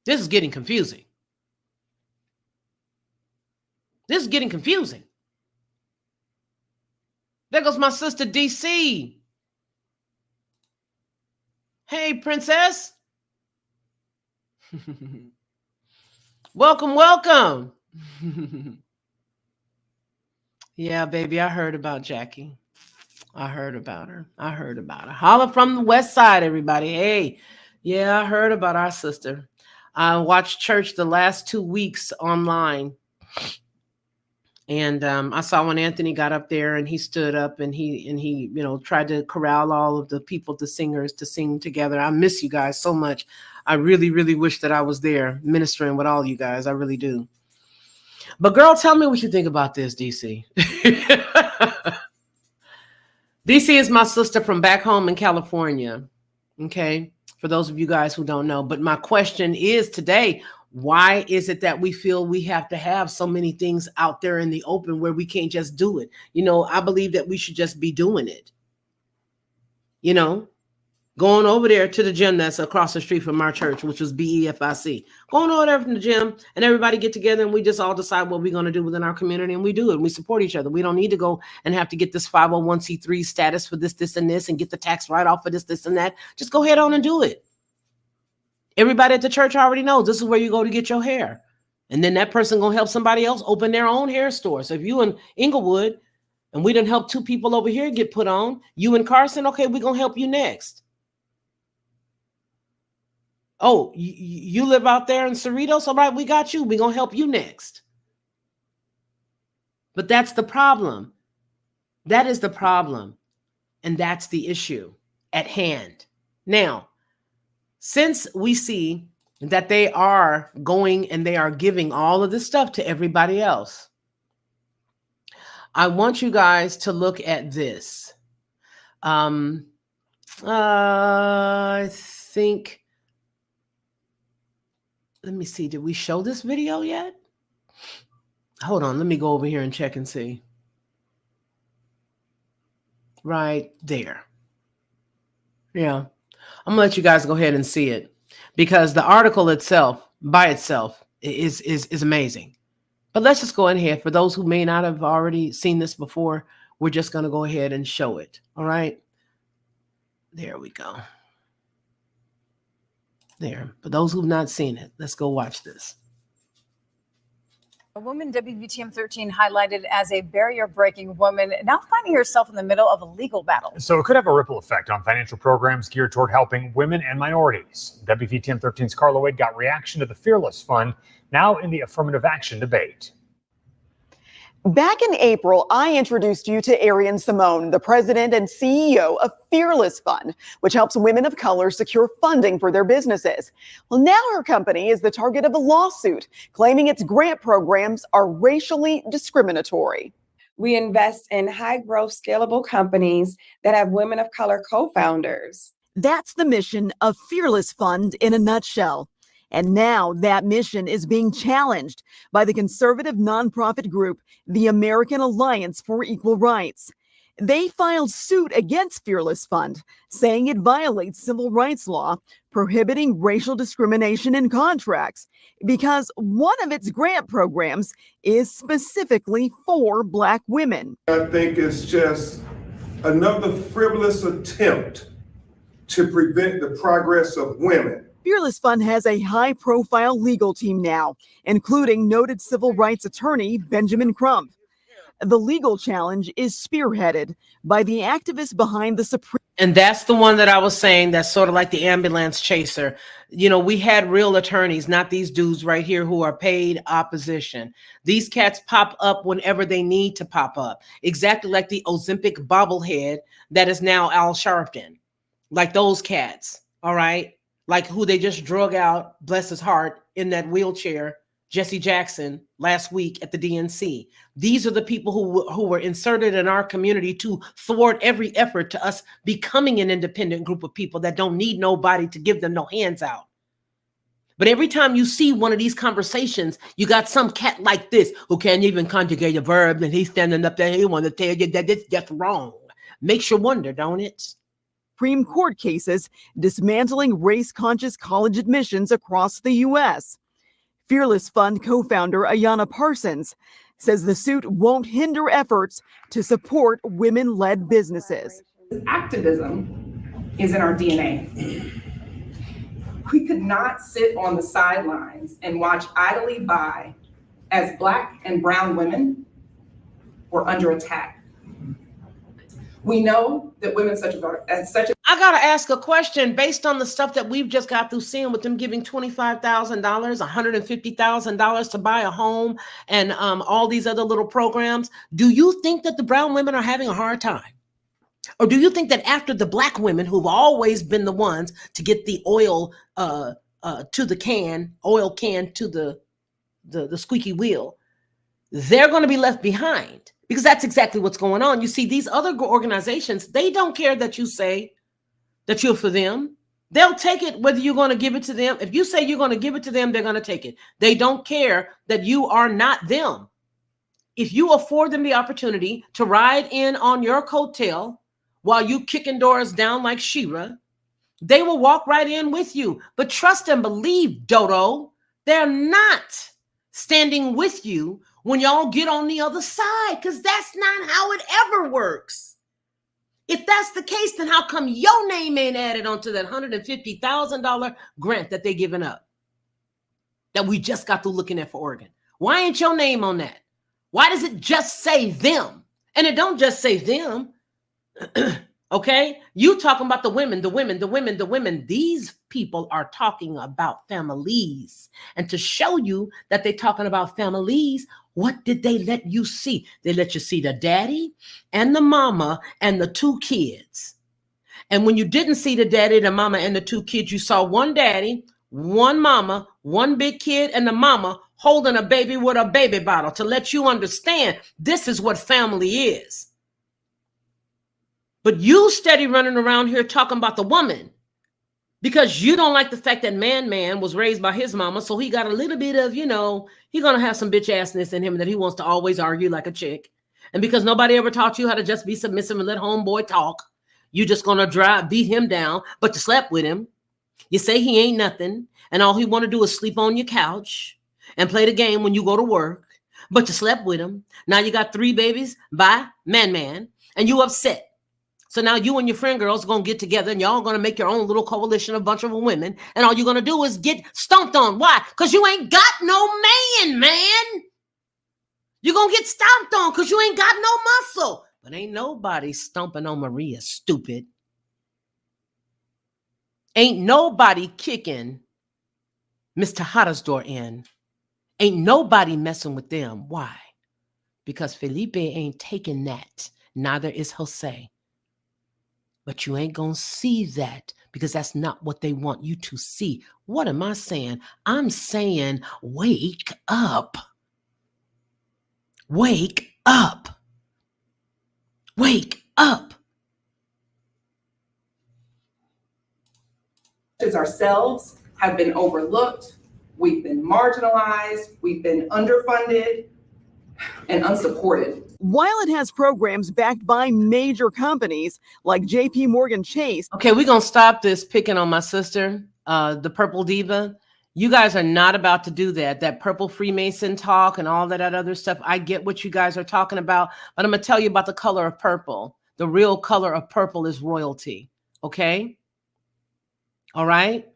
This is getting confusing. This is getting confusing. There goes my sister DC. Hey, princess. Welcome. Yeah, baby, I heard about Jackie. I heard about her. Holla from the west side, everybody. Hey, yeah, I heard about our sister. I watched church the last 2 weeks online. And I saw when Anthony got up there and he stood up and he tried to corral all of the people, the singers, to sing together. I miss you guys so much. I really, really wish that I was there ministering with all you guys. I really do. But girl, tell me what you think about this, DC. DC is my sister from back home in California. Okay. for those of you guys who don't know. But my question is today, why is it that we feel we have to have so many things out there in the open where we can't just do it? You know, I believe that we should just be doing it. You know, going over there to the gym that's across the street from our church, which was BEFIC. Going over there from the gym and everybody get together and we just all decide what we're going to do within our community, and we do it and we support each other. We don't need to go and have to get this 501c3 status for this, and this, and get the tax write-off for this, and that. Just go ahead on and do it. Everybody at the church already knows this is where you go to get your hair. And then that person going to help somebody else open their own hair store. So if you in Inglewood and we didn't help 2 people over here get put on, you and Carson, okay, we're going to help you next. Oh, you live out there in Cerritos? All right, we got you. We're going to help you next. But that's the problem. That is the problem. And that's the issue at hand. Now, since we see that they are going and they are giving all of this stuff to everybody else, I want you guys to look at this. I think, let me see, did we show this video yet? Hold on, let me go over here and check and see. Right there. Yeah. I'm gonna let you guys go ahead and see it, because the article itself, by itself, is amazing. But let's just go in here. For those who may not have already seen this before, we're just gonna go ahead and show it. All right. There we go. There. For those who've not seen it, let's go watch this. A woman WVTM 13 highlighted as a barrier-breaking woman, now finding herself in the middle of a legal battle. So it could have a ripple effect on financial programs geared toward helping women and minorities. WVTM 13's Carla Wade got reaction to the Fearless Fund, now in the affirmative action debate. Back in April, I introduced you to Arian Simone, the president and CEO of Fearless Fund, which helps women of color secure funding for their businesses. Well, now her company is the target of a lawsuit claiming its grant programs are racially discriminatory. We invest in high-growth, scalable companies that have women of color co-founders. That's the mission of Fearless Fund in a nutshell. And now that mission is being challenged by the conservative nonprofit group, the American Alliance for Equal Rights. They filed suit against Fearless Fund, saying it violates civil rights law, prohibiting racial discrimination in contracts, because one of its grant programs is specifically for Black women. I think it's just another frivolous attempt to prevent the progress of women. Fearless Fund has a high-profile legal team now, including noted civil rights attorney Benjamin Crump. The legal challenge is spearheaded by the activists behind the Supreme. And that's the one that I was saying, that's sort of like the ambulance chaser. You know, we had real attorneys, not these dudes right here who are paid opposition. These cats pop up whenever they need to pop up, exactly like the Ozempic bobblehead that is now Al Sharpton. Like those cats, all right? Like who they just drug out, bless his heart, in that wheelchair, Jesse Jackson, last week at the DNC. These are the people who were inserted in our community to thwart every effort to us becoming an independent group of people that don't need nobody to give them no hands out. But every time you see one of these conversations, you got some cat like this who can't even conjugate a verb, and he's standing up there, he want to tell you that it's just wrong. Makes you wonder, don't it? Supreme Court cases dismantling race-conscious college admissions across the U.S. Fearless Fund co-founder Ayanna Parsons says the suit won't hinder efforts to support women-led businesses. Activism is in our DNA. We could not sit on the sidelines and watch idly by as Black and brown women were under attack. We know that women I got to ask a question based on the stuff that we've just got through seeing with them giving $25,000, $150,000 to buy a home and all these other little programs. Do you think that the brown women are having a hard time? Or do you think that after the Black women who've always been the ones to get the oil to the can, oil can to the squeaky wheel, they're going to be left behind? Because that's exactly what's going on. You see, these other organizations, they don't care that you say that you're for them. They'll take it whether you're going to give it to them. If you say you're going to give it to them, they're going to take it. They don't care that you are not them. If you afford them the opportunity to ride in on your coattail while you kicking doors down like Shira, they will walk right in with you. But trust and believe, Dodo, they're not standing with you when y'all get on the other side, because that's not how it ever works. If that's the case, then how come your name ain't added onto that $150,000 grant that they're giving up that we just got through looking at for Oregon? Why ain't your name on that? Why does it just say them? And it don't just say them. Okay? You talking about the women, the women, the women, the women. These people are talking about families. And to show you that they're talking about families, what did they let you see? They let you see the daddy and the mama and the two kids. And when you didn't see the daddy, the mama, and the two kids, you saw one daddy, one mama, one big kid, and the mama holding a baby with a baby bottle to let you understand this is what family is. But you steady running around here talking about the woman because you don't like the fact that man was raised by his mama. So he got a little bit of, he's going to have some bitch assness in him that he wants to always argue like a chick. And because nobody ever taught you how to just be submissive and let homeboy talk, you just going to beat him down, but you slept with him. You say he ain't nothing. And all he want to do is sleep on your couch and play the game when you go to work, but you slept with him. Now you got 3 babies by man, and you upset. So now you and your friend girls are going to get together and y'all going to make your own little coalition, a bunch of women. And all you're going to do is get stomped on. Why? Because you ain't got no man. You're going to get stomped on because you ain't got no muscle. But ain't nobody stomping on Maria, stupid. Ain't nobody kicking Mr. Tejada's in. Ain't nobody messing with them. Why? Because Felipe ain't taking that. Neither is Jose. But you ain't going to see that because that's not what they want you to see. What am I saying? I'm saying wake up. Wake up. Wake up. As ourselves have been overlooked, we've been marginalized, we've been underfunded and unsupported. While it has programs backed by major companies like JP Morgan Chase. Okay, we're going to stop this picking on my sister, the Purple Diva. You guys are not about to do that. That purple Freemason talk and all that other stuff. I get what you guys are talking about, but I'm going to tell you about the color of purple. The real color of purple is royalty. Okay? All right?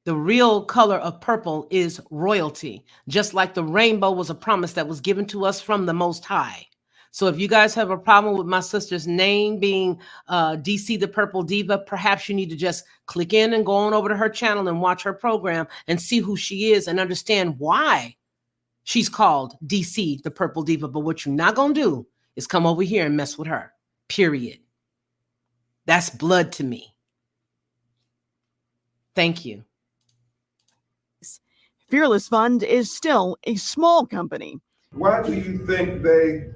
The real color of purple is royalty, just like the rainbow was a promise that was given to us from the Most High. So if you guys have a problem with my sister's name being DC the Purple Diva, perhaps you need to just click in and go on over to her channel and watch her program and see who she is and understand why she's called DC the Purple Diva. But what you're not going to do is come over here and mess with her, period. That's blood to me. Thank you. Fearless Fund is still a small company. Why do you think they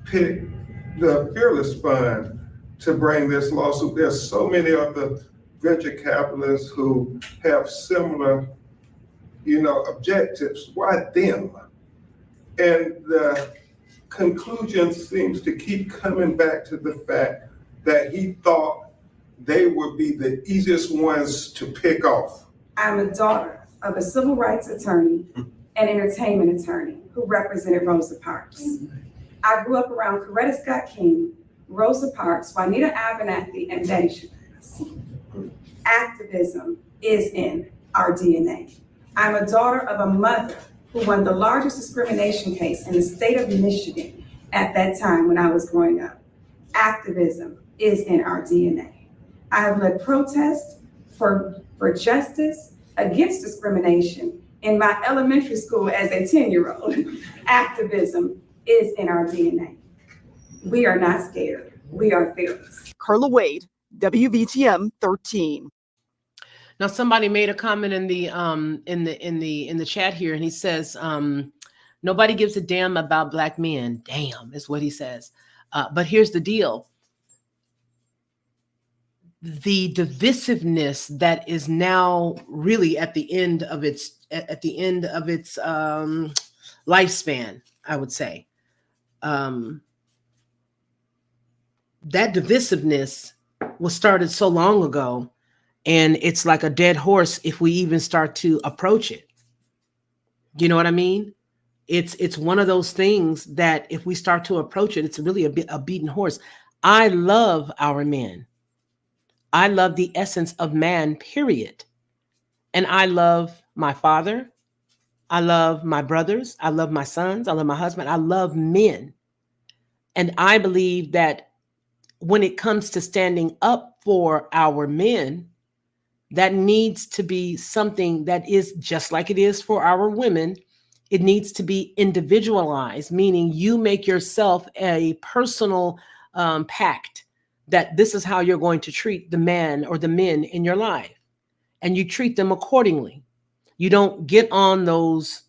picked the Fearless Fund to bring this lawsuit? There's so many other venture capitalists who have similar, objectives. Why them? And the conclusion seems to keep coming back to the fact that he thought they would be the easiest ones to pick off. I'm a daughter of a civil rights attorney and entertainment attorney who represented Rosa Parks. I grew up around Coretta Scott King, Rosa Parks, Juanita Abernathy, and Betty Shabazz. Activism is in our DNA. I'm a daughter of a mother who won the largest discrimination case in the state of Michigan at that time when I was growing up. Activism is in our DNA. I have led protests for justice against discrimination in my elementary school as a 10-year-old. Activism is in our DNA. We are not scared. We are fearless. Carla Wade, WVTM 13. Now somebody made a comment in the chat here, and he says nobody gives a damn about Black men. Damn is what he says. But here's the deal. the divisiveness that is now really at the end of its lifespan, I would say. That divisiveness was started so long ago, and it's like a dead horse if we even start to approach it. You know what I mean? It's one of those things that if we start to approach it, it's really a beaten horse. I love our men. I love the essence of man, period. And I love my father. I love my brothers. I love my sons. I love my husband. I love men. And I believe that when it comes to standing up for our men, that needs to be something that is just like it is for our women. It needs to be individualized, meaning you make yourself a personal pact that this is how you're going to treat the man or the men in your life, and you treat them accordingly. You don't get on those,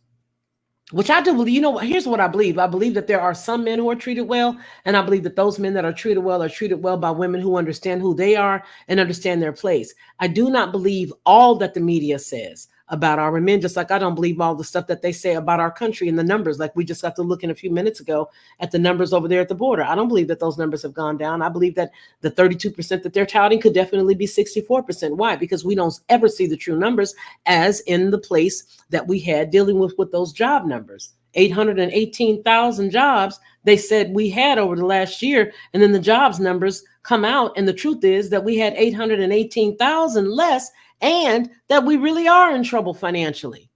which I do believe, here's what I believe. I believe that there are some men who are treated well, and I believe that those men that are treated well by women who understand who they are and understand their place. I do not believe all that the media says about our men, just like I don't believe all the stuff that they say about our country and the numbers. Like we just got to look in a few minutes ago at the numbers over there at the border. I don't believe that those numbers have gone down. I believe that the 32% that they're touting could definitely be 64%. Why? Because we don't ever see the true numbers as in the place that we had dealing with those job numbers. 818,000 jobs they said we had over the last year, and then the jobs numbers come out, and the truth is that we had 818,000 less, and that we really are in trouble financially.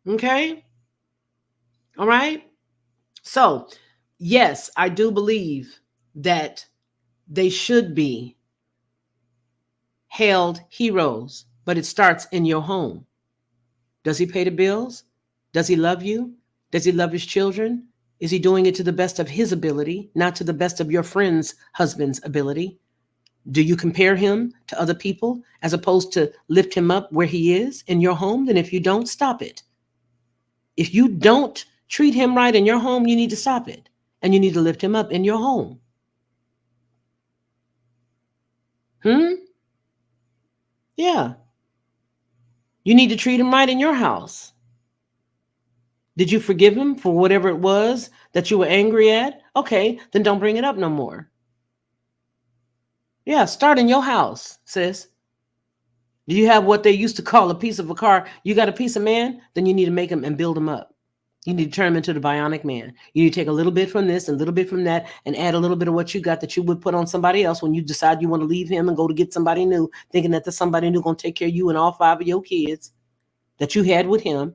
Okay? All right? So, yes, I do believe that they should be hailed heroes, but it starts in your home. Does he pay the bills? Does he love you? Does he love his children? Is he doing it to the best of his ability, not to the best of your friend's husband's ability? Do you compare him to other people as opposed to lift him up where he is in your home? Then if you don't, stop it. If you don't treat him right in your home, you need to stop it. And you need to lift him up in your home. Yeah. You need to treat him right in your house. Did you forgive him for whatever it was that you were angry at? Okay, then don't bring it up no more. Yeah, start in your house, sis. Do you have what they used to call a piece of a car? You got a piece of man? Then you need to make him and build him up. You need to turn him into the bionic man. You need to take a little bit from this and a little bit from that and add a little bit of what you got that you would put on somebody else when you decide you want to leave him and go to get somebody new, thinking that there's somebody new going to take care of you and all 5 of your kids that you had with him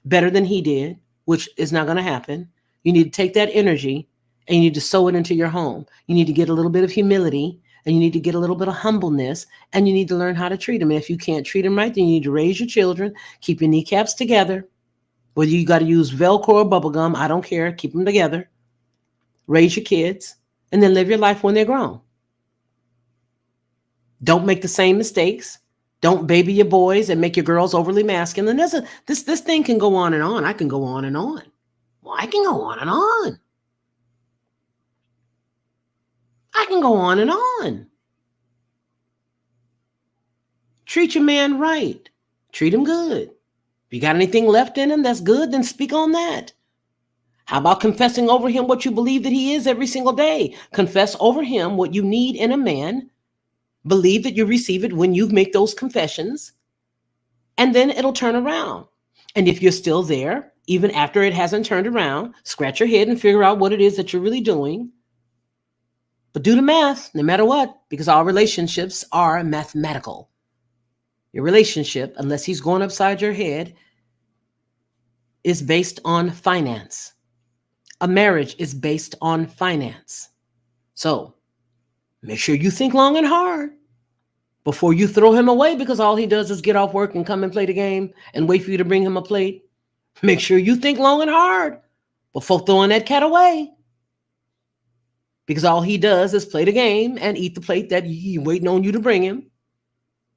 better than he did, which is not going to happen. You need to take that energy and you need to sow it into your home. You need to get a little bit of humility, and you need to get a little bit of humbleness, and you need to learn how to treat them. And if you can't treat them right, then you need to raise your children, keep your kneecaps together. Whether you got to use Velcro or bubble gum, I don't care. Keep them together. Raise your kids, and then live your life when they're grown. Don't make the same mistakes. Don't baby your boys and make your girls overly masculine. This thing can go on and on. I can go on and on. Well, I can go on and on. I can go on and on. Treat your man right. Treat him good. If you got anything left in him that's good, then speak on that. How about confessing over him what you believe that he is every single day? Confess over him what you need in a man. Believe that you receive it when you make those confessions, and then it'll turn around. And if you're still there, even after it hasn't turned around, scratch your head and figure out what it is that you're really doing. But do the math, no matter what, because all relationships are mathematical. Your relationship, unless he's going upside your head, is based on finance. A marriage is based on finance. So make sure you think long and hard before you throw him away, because all he does is get off work and come and play the game and wait for you to bring him a plate. Make sure you think long and hard before throwing that cat away, because all he does is play the game and eat the plate that he's waiting on you to bring him.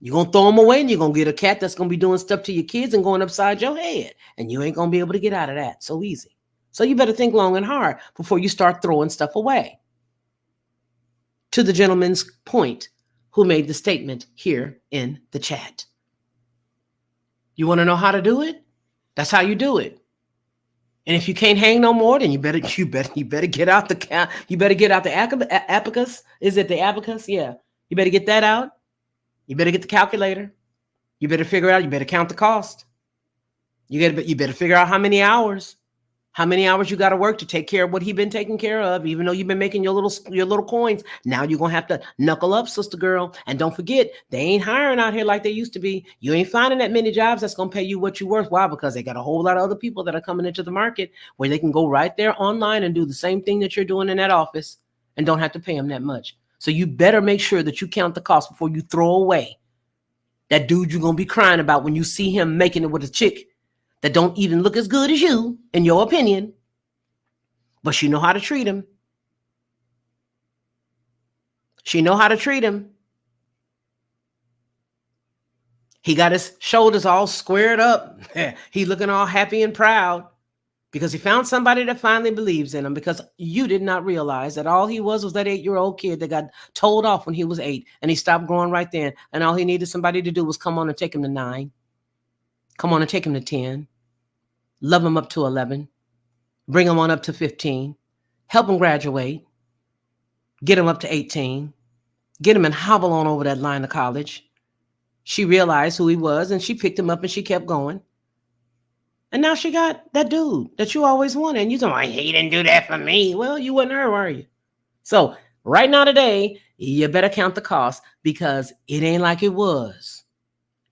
You're going to throw him away, and you're going to get a cat that's going to be doing stuff to your kids and going upside your head, and you ain't going to be able to get out of that so easy. So you better think long and hard before you start throwing stuff away. to the gentleman's point who made the statement here in the chat. You want to know how to do it? That's how you do it. And if you can't hang no more, then you better get out the abacus. Is it the abacus? Yeah. You better get that out. You better get the calculator. You better figure out, you better count the cost. You better figure out how many hours you got to work to take care of what he been taking care of, even though you've been making your little coins. Now you're going to have to knuckle up, sister girl. And don't forget, they ain't hiring out here like they used to be. You ain't finding that many jobs that's going to pay you what you're worth. Why? Because they got a whole lot of other people that are coming into the market where they can go right there online and do the same thing that you're doing in that office and don't have to pay them that much. So you better make sure that you count the cost before you throw away that dude you're going to be crying about when you see him making it with a chick that don't even look as good as you, in your opinion, but she know how to treat him. She know how to treat him. He got his shoulders all squared up. He looking all happy and proud because he found somebody that finally believes in him, because you did not realize that all he was that 8-year-old kid that got told off when he was 8, and he stopped growing right then. And all he needed somebody to do was come on and take him to 9. Come on and take him to 10. Love him up to 11. Bring him on up to 15. Help him graduate. Get him up to 18. Get him and hobble on over that line to college. She realized who he was, and she picked him up and she kept going. And now she got that dude that you always wanted. And you say, he didn't do that for me. Well, you wasn't her, were you? So right now today, you better count the cost, because it ain't like it was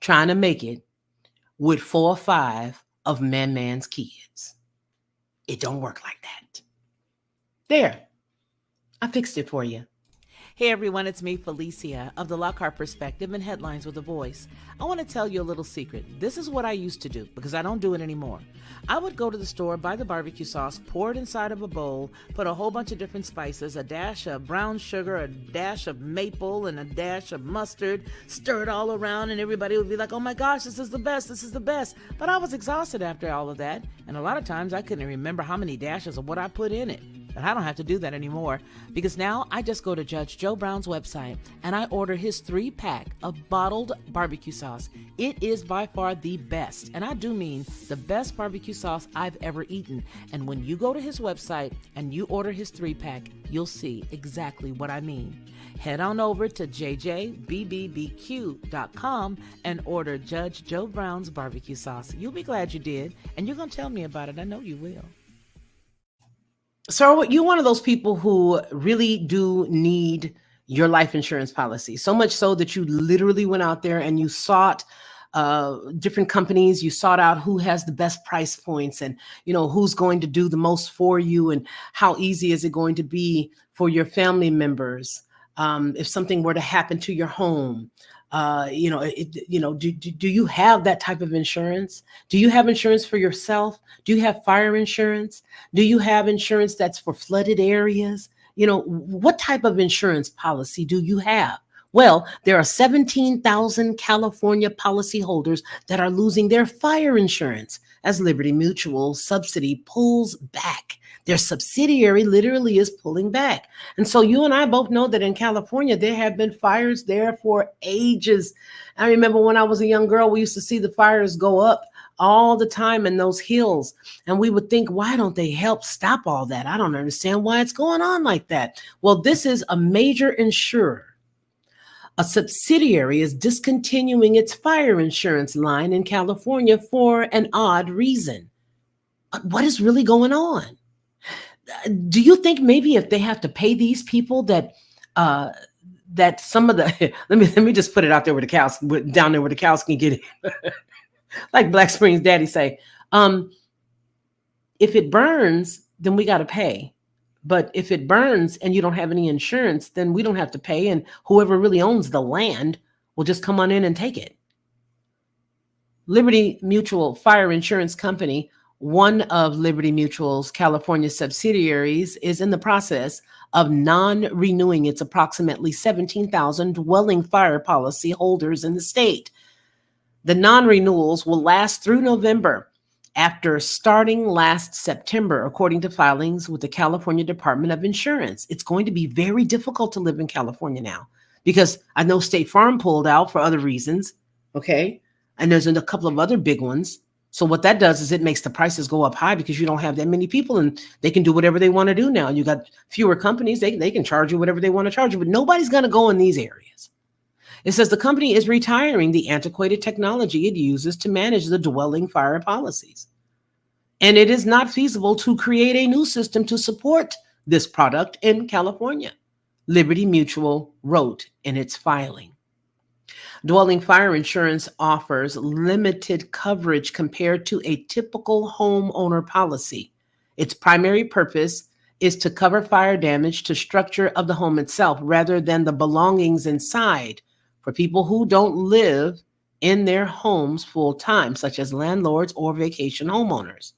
trying to make it with 4 or 5 of man's kids. It don't work like that. There, I fixed it for you. Hey everyone, it's me, Felicia, of the Lockhart Perspective and Headlines with a Voice. I want to tell you a little secret. This is what I used to do, because I don't do it anymore. I would go to the store, buy the barbecue sauce, pour it inside of a bowl, put a whole bunch of different spices, a dash of brown sugar, a dash of maple, and a dash of mustard, stir it all around, and everybody would be like, oh my gosh, this is the best, this is the best. But I was exhausted after all of that, and a lot of times I couldn't remember how many dashes of what I put in it. But I don't have to do that anymore, because now I just go to Judge Joe Brown's website and I order his 3-pack of bottled barbecue sauce. It is by far the best, and I do mean the best barbecue sauce I've ever eaten. And when you go to his website and you order his 3-pack, you'll see exactly what I mean. Head on over to jjbbbbq.com and order Judge Joe Brown's barbecue sauce. You'll be glad you did, and you're going to tell me about it. I know you will. So you're one of those people who really do need your life insurance policy, so much so that you literally went out there and you sought different companies. You sought out who has the best price points, and who's going to do the most for you, and how easy is it going to be for your family members if something were to happen to your home. Do you have that type of insurance? Do you have insurance for yourself? Do you have fire insurance? Do you have insurance that's for flooded areas? What type of insurance policy do you have? Well, there are 17,000 California policyholders that are losing their fire insurance as Liberty Mutual subsidy pulls back. Their subsidiary literally is pulling back. And so you and I both know that in California, there have been fires there for ages. I remember when I was a young girl, we used to see the fires go up all the time in those hills. And we would think, why don't they help stop all that? I don't understand why it's going on like that. Well, this is a major insurer. A subsidiary is discontinuing its fire insurance line in California for an odd reason. But what is really going on? Do you think maybe if they have to pay these people that some of the let me just put it out there where the cows down there where the cows can get it, like Black Springs Daddy say, if it burns, then we got to pay. But if it burns and you don't have any insurance, then we don't have to pay, and whoever really owns the land will just come on in and take it. Liberty Mutual Fire Insurance Company, one of Liberty Mutual's California subsidiaries, is in the process of non-renewing its approximately 17,000 dwelling fire policy holders in the state. The non-renewals will last through November, after starting last September, according to filings with the California Department of Insurance. It's going to be very difficult to live in California now because I know State Farm pulled out for other reasons, okay? And there's a couple of other big ones. So what that does is it makes the prices go up high because you don't have that many people and they can do whatever they want to do now. You got fewer companies, they can charge you whatever they want to charge you, but nobody's going to go in these areas. It says the company is retiring the antiquated technology it uses to manage the dwelling fire policies. And it is not feasible to create a new system to support this product in California, Liberty Mutual wrote in its filing. Dwelling fire insurance offers limited coverage compared to a typical homeowner policy. Its primary purpose is to cover fire damage to structure of the home itself rather than the belongings inside for people who don't live in their homes full time, such as landlords or vacation homeowners.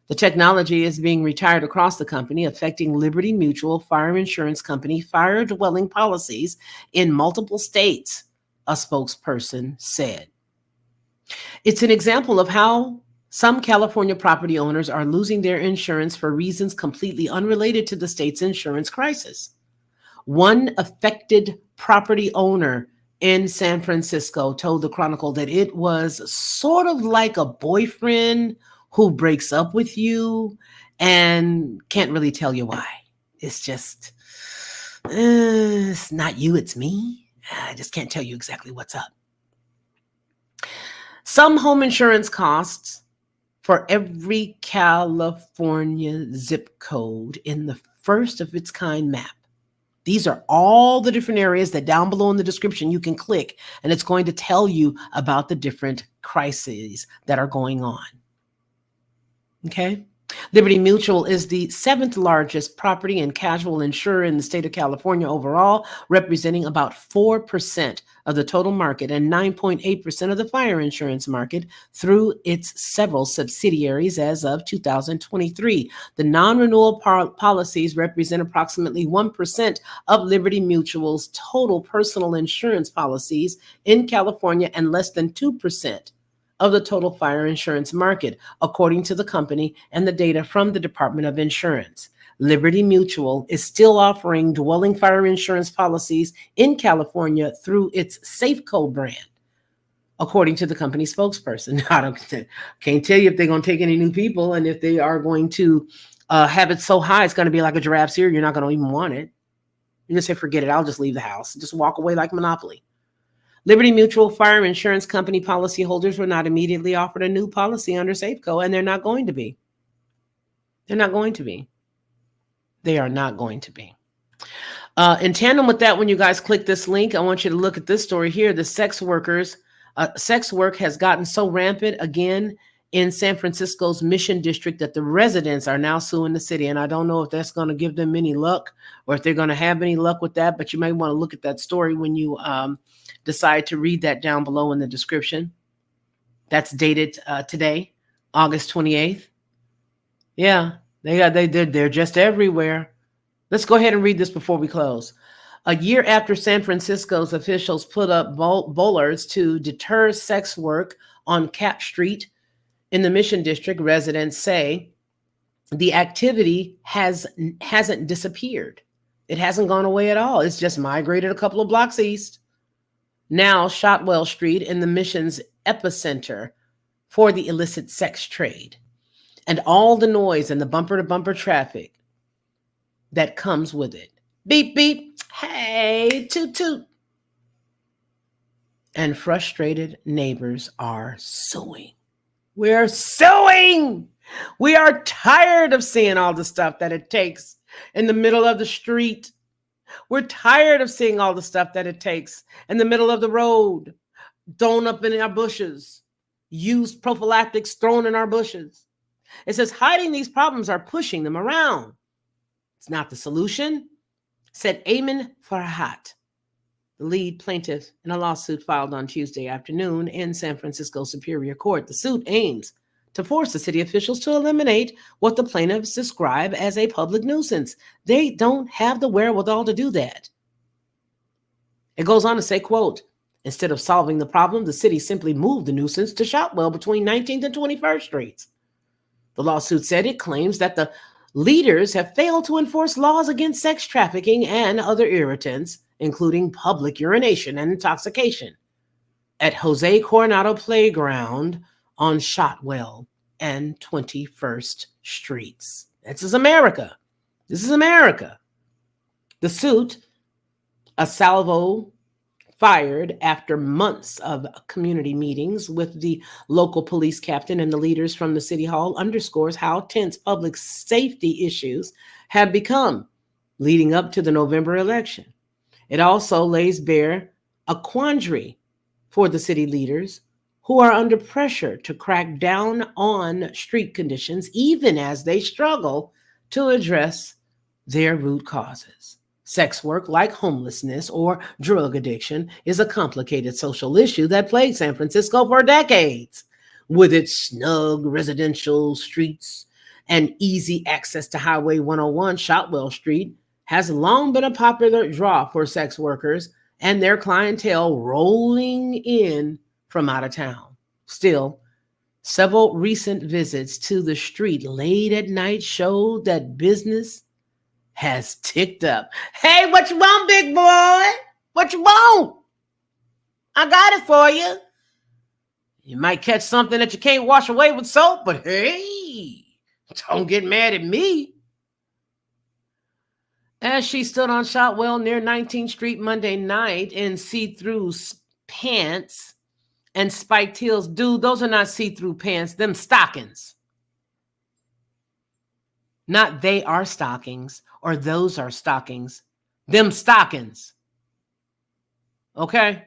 The technology is being retired across the company, affecting Liberty Mutual Fire Insurance Company fire dwelling policies in multiple states, a spokesperson said. It's an example of how some California property owners are losing their insurance for reasons completely unrelated to the state's insurance crisis. One affected property owner in San Francisco told the Chronicle that it was sort of like a boyfriend who breaks up with you and can't really tell you why. It's just, it's not you, it's me. I just can't tell you exactly what's up. Some home insurance costs for every California zip code in the first of its kind map. These are all the different areas that down below in the description you can click, and it's going to tell you about the different crises that are going on. Okay. Liberty Mutual is the 7th largest property and casualty insurer in the state of California overall, representing about 4% of the total market and 9.8% of the fire insurance market through its several subsidiaries as of 2023. The non-renewal policies represent approximately 1% of Liberty Mutual's total personal insurance policies in California and less than 2% of the total fire insurance market, according to the company and the data from the Department of Insurance. Liberty Mutual is still offering dwelling fire insurance policies in California through its Safeco brand, according to the company spokesperson. I can't tell you if they're going to take any new people and if they are going to have it so high, it's going to be like a giraffe sear. You're not going to even want it. You just say, forget it. I'll just leave the house. Just walk away like Monopoly. Liberty Mutual Fire Insurance Company policyholders were not immediately offered a new policy under Safeco, and they're not going to be. They're not going to be. They are not going to be. In tandem with that, when you guys click this link, I want you to look at this story here. The sex work has gotten so rampant again in San Francisco's Mission District that the residents are now suing the city. And I don't know if that's going to give them any luck or if they're going to have any luck with that, but you may want to look at that story when you decide to read that down below in the description. That's dated today, August 28th. Yeah, they're just everywhere. Let's go ahead and read this before we close. A year after San Francisco's officials put up bollards to deter sex work on Cap Street in the Mission District, residents say the activity hasn't disappeared. It hasn't gone away at all. It's just migrated a couple of blocks east. Now Shotwell Street in the Mission's epicenter for the illicit sex trade and all the noise and the bumper-to-bumper traffic that comes with it. Beep, beep. Hey, toot, toot. And frustrated neighbors are suing. We're suing. We are tired of seeing all the stuff that it takes in the middle of the street. We're tired of seeing all the stuff that it takes in the middle of the road, thrown up in our bushes, used prophylactics thrown in our bushes. It says hiding these problems are pushing them around. It's not the solution, said Ayman Farhat, the lead plaintiff in a lawsuit filed on Tuesday afternoon in San Francisco Superior Court. The suit aims to force the city officials to eliminate what the plaintiffs describe as a public nuisance. They don't have the wherewithal to do that. It goes on to say, quote, instead of solving the problem, the city simply moved the nuisance to Shotwell between 19th and 21st Streets. The lawsuit said it claims that the leaders have failed to enforce laws against sex trafficking and other irritants, including public urination and intoxication, at Jose Coronado Playground on Shotwell and 21st Streets. This is America. This is America. The suit, a salvo fired after months of community meetings with the local police captain and the leaders from the city hall, underscores how tense public safety issues have become leading up to the November election. It also lays bare a quandary for the city leaders who are under pressure to crack down on street conditions, even as they struggle to address their root causes. Sex work, like homelessness or drug addiction, is a complicated social issue that plagued San Francisco for decades. With its snug residential streets and easy access to Highway 101, Shotwell Street has long been a popular draw for sex workers and their clientele rolling in from out of town. Still, several recent visits to the street late at night showed that business has ticked up. Hey, what you want, big boy? What you want? I got it for you. You might catch something that you can't wash away with soap, but hey, don't get mad at me. As she stood on Shotwell near 19th Street Monday night in see-through pants and spiked heels. Dude, those are not see-through pants. Them stockings. Not they are stockings or those are stockings. Them stockings. Okay?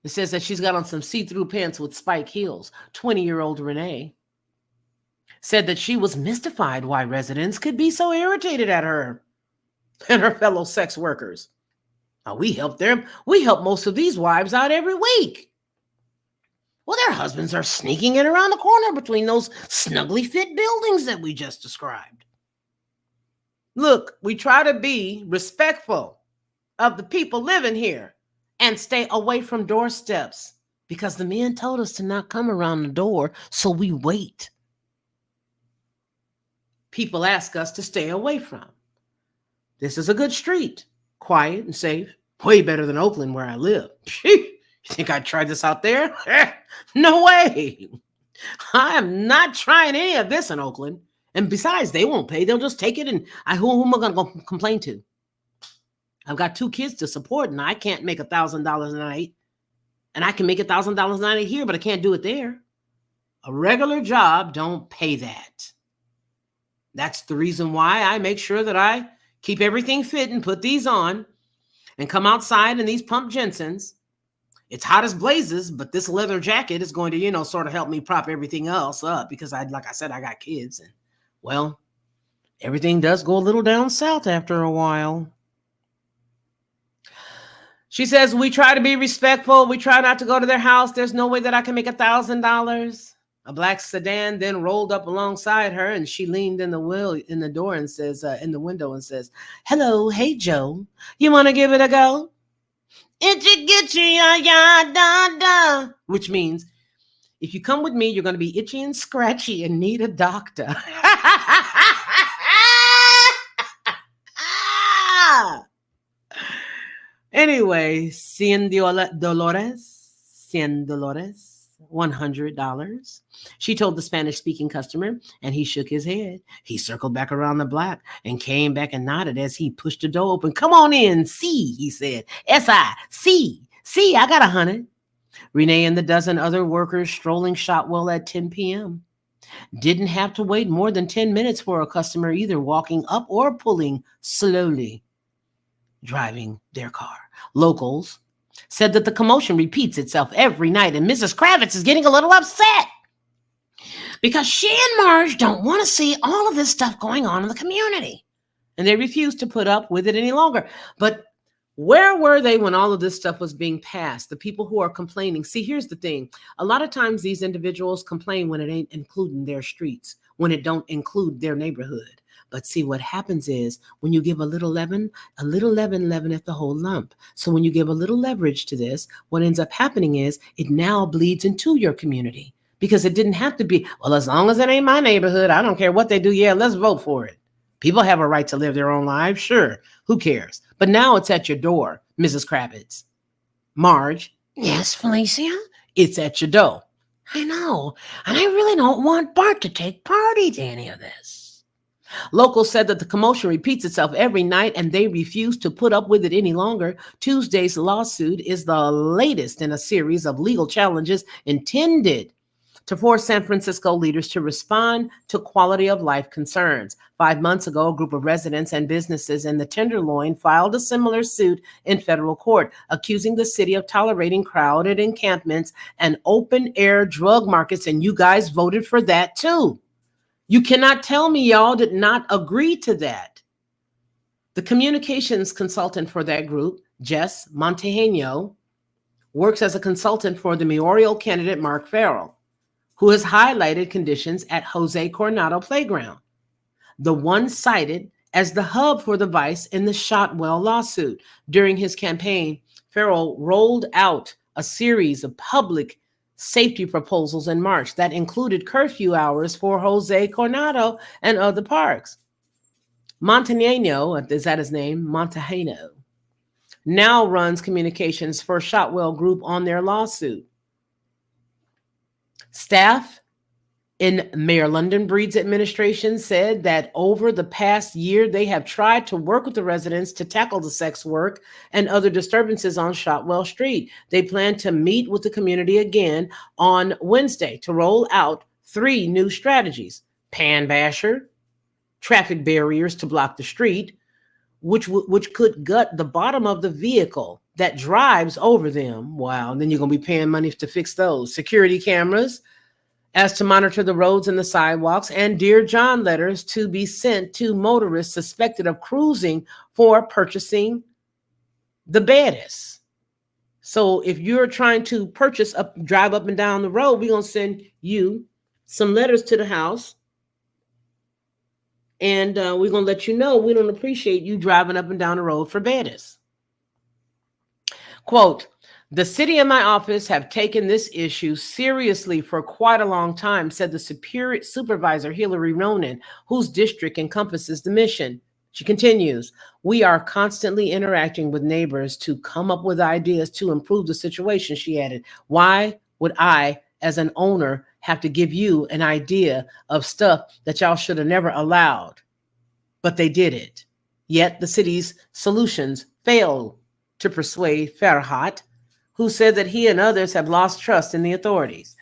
It says that she's got on some see-through pants with spike heels. 20-year-old Renee said that she was mystified why residents could be so irritated at her and her fellow sex workers. Now, we help them. We help most of these wives out every week. Well, their husbands are sneaking in around the corner between those snugly fit buildings that we just described. Look, we try to be respectful of the people living here and stay away from doorsteps because the men told us to not come around the door, so we wait. People ask us to stay away from. This is a good street, quiet and safe, way better than Oakland where I live. You think I tried this out there? No way. I am not trying any of this in Oakland. And besides, they won't pay. They'll just take it. And who am I going to go complain to? I've got 2 kids to support, and I can't make $1,000 a night. And I can make $1,000 a night here, but I can't do it there. A regular job don't pay that. That's the reason why I make sure that I keep everything fit and put these on and come outside in these pump Jensens. It's hot as blazes, but this leather jacket is going to, sort of help me prop everything else up because like I said, I got kids and, well, everything does go a little down south after a while. She says, we try to be respectful. We try not to go to their house. There's no way that I can make $1,000. A black sedan then rolled up alongside her, and she leaned in the door and says, in the window and says, "Hello, hey Joe, you want to give it a go?" Itchy gitchy, ya da da, which means if you come with me, you're going to be itchy and scratchy and need a doctor. Anyway, Cien Dolores, $100. She told the Spanish-speaking customer, and he shook his head. He circled back around the block and came back and nodded as he pushed the door open. "Come on in, see," he said. "S-I-C, see, I got 100. Renee and the dozen other workers strolling Shotwell at 10 p.m. didn't have to wait more than 10 minutes for a customer either walking up or pulling slowly, driving their car. Locals said that the commotion repeats itself every night, and Mrs. Kravitz is getting a little upset because she and Marge don't want to see all of this stuff going on in the community, and they refuse to put up with it any longer. But where were they when all of this stuff was being passed? The people who are complaining. See, here's the thing. A lot of times these individuals complain when it ain't including their streets, when it don't include their neighborhood. But see, what happens is when you give a little leaven leaveneth the whole lump. So when you give a little leverage to this, what ends up happening is it now bleeds into your community because it didn't have to be, well, as long as it ain't my neighborhood, I don't care what they do. Yeah, let's vote for it. People have a right to live their own lives. Sure. Who cares? But now it's at your door, Mrs. Kravitz. Marge. Yes, Felicia? It's at your door. I know. And I really don't want Bart to take part in any of this. Locals said that the commotion repeats itself every night and they refuse to put up with it any longer. Tuesday's lawsuit is the latest in a series of legal challenges intended to force San Francisco leaders to respond to quality of life concerns. 5 months ago, a group of residents and businesses in the Tenderloin filed a similar suit in federal court, accusing the city of tolerating crowded encampments and open-air drug markets, and you guys voted for that too. You cannot tell me y'all did not agree to that. The communications consultant for that group, Jess Montejano, works as a consultant for the mayoral candidate Mark Farrell, who has highlighted conditions at Jose Coronado Playground, the one cited as the hub for the vice in the Shotwell lawsuit. During his campaign, Farrell rolled out a series of public safety proposals in March that included curfew hours for Jose Coronado and other parks. Montejano, is that his name? Montejano, now runs communications for Shotwell Group on their lawsuit. Staff in Mayor London Breed's administration said that over the past year, they have tried to work with the residents to tackle the sex work and other disturbances on Shotwell Street. They plan to meet with the community again on Wednesday to roll out 3 new strategies: pan basher, traffic barriers to block the street, which could gut the bottom of the vehicle that drives over them. Wow, and then you're going to be paying money to fix those. Security cameras as to monitor the roads and the sidewalks, and Dear John letters to be sent to motorists suspected of cruising for purchasing the baddest. So if you're trying to drive up and down the road, we're going to send you some letters to the house. And we're going to let you know we don't appreciate you driving up and down the road for baddest. Quote, the city and my office have taken this issue seriously for quite a long time, said the supervisor, Hillary Ronan, whose district encompasses the mission. She continues, we are constantly interacting with neighbors to come up with ideas to improve the situation, she added. Why would I, as an owner, have to give you an idea of stuff that y'all should have never allowed? But they did it. Yet the city's solutions failed to persuade Farhat, who said that he and others have lost trust in the authorities.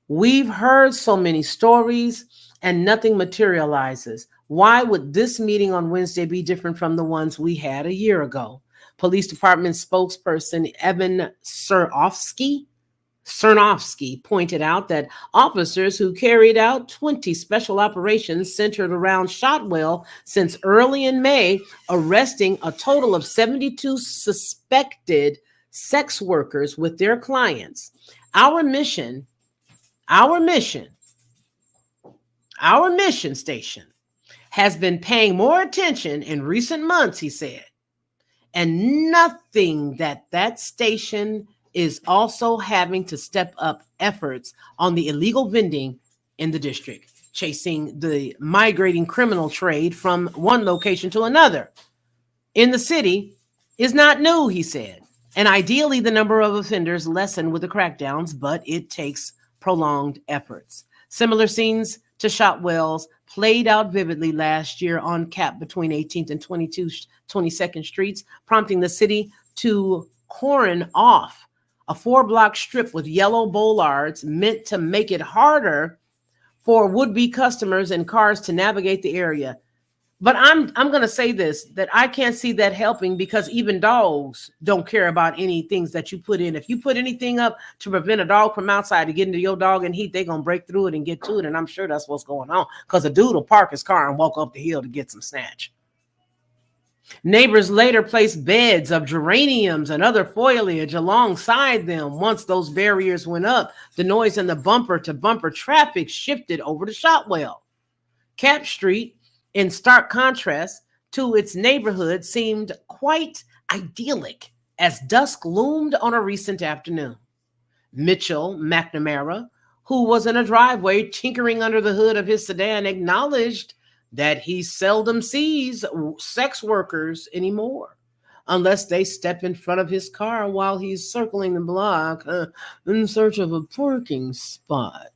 We've heard so many stories and nothing materializes. Why would this meeting on Wednesday be different from the ones we had a year ago? Police Department spokesperson Evan Cernovsky pointed out that officers who carried out 20 special operations centered around Shotwell since early in May, arresting a total of 72 suspected sex workers with their clients. Our mission station has been paying more attention in recent months, he said, and nothing that station is also having to step up efforts on the illegal vending in the district, chasing the migrating criminal trade from one location to another in the city is not new, he said. And ideally, the number of offenders lessen with the crackdowns, but it takes prolonged efforts. Similar scenes to Shotwell's played out vividly last year on Cap between 18th and 22nd Streets, prompting the city to cordon off a 4-block strip with yellow bollards meant to make it harder for would-be customers and cars to navigate the area. But I'm going to say this, that I can't see that helping, because even dogs don't care about any things that you put in. If you put anything up to prevent a dog from outside to get into your dog and heat, they're going to break through it and get to it. And I'm sure that's what's going on, because a dude will park his car and walk up the hill to get some snatch. Neighbors later placed beds of geraniums and other foliage alongside them. Once those barriers went up, the noise in the bumper-to-bumper traffic shifted over to Shotwell. Cap Street, in stark contrast to its neighborhood, seemed quite idyllic as dusk loomed on a recent afternoon. Mitchell McNamara, who was in a driveway tinkering under the hood of his sedan, acknowledged that he seldom sees sex workers anymore unless they step in front of his car while he's circling the block in search of a parking spot.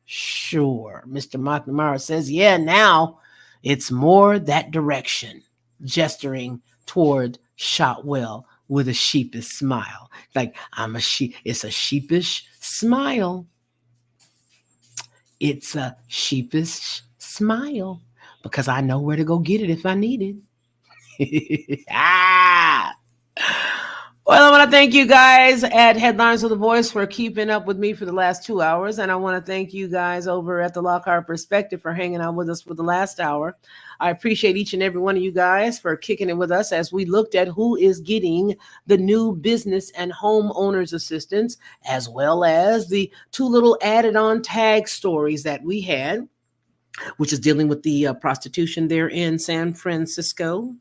Sure, Mr. McNamara says, yeah, now it's more that direction, gesturing toward Shotwell with a sheepish smile. Like, it's a sheepish smile. It's a sheepish smile because I know where to go get it if I need it. Well, I want to thank you guys at Headlines with a Voice for keeping up with me for the last 2 hours. And I want to thank you guys over at the Lockhart Perspective for hanging out with us for the last hour. I appreciate each and every one of you guys for kicking it with us as we looked at who is getting the new business and homeowners assistance, as well as the 2 little added on tag stories that we had, which is dealing with the prostitution there in San Francisco.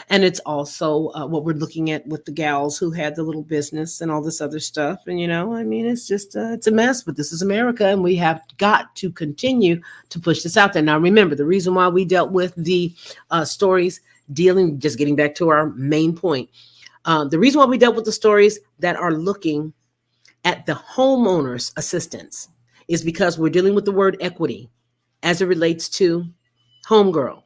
And it's also what we're looking at with the gals who had the little business and all this other stuff. And, it's just, it's a mess, but this is America and we have got to continue to push this out there. Now, remember, the reason why we dealt with the stories just getting back to our main point, the reason why we dealt with the stories that are looking at the homeowners assistance is because we're dealing with the word equity as it relates to homegirl.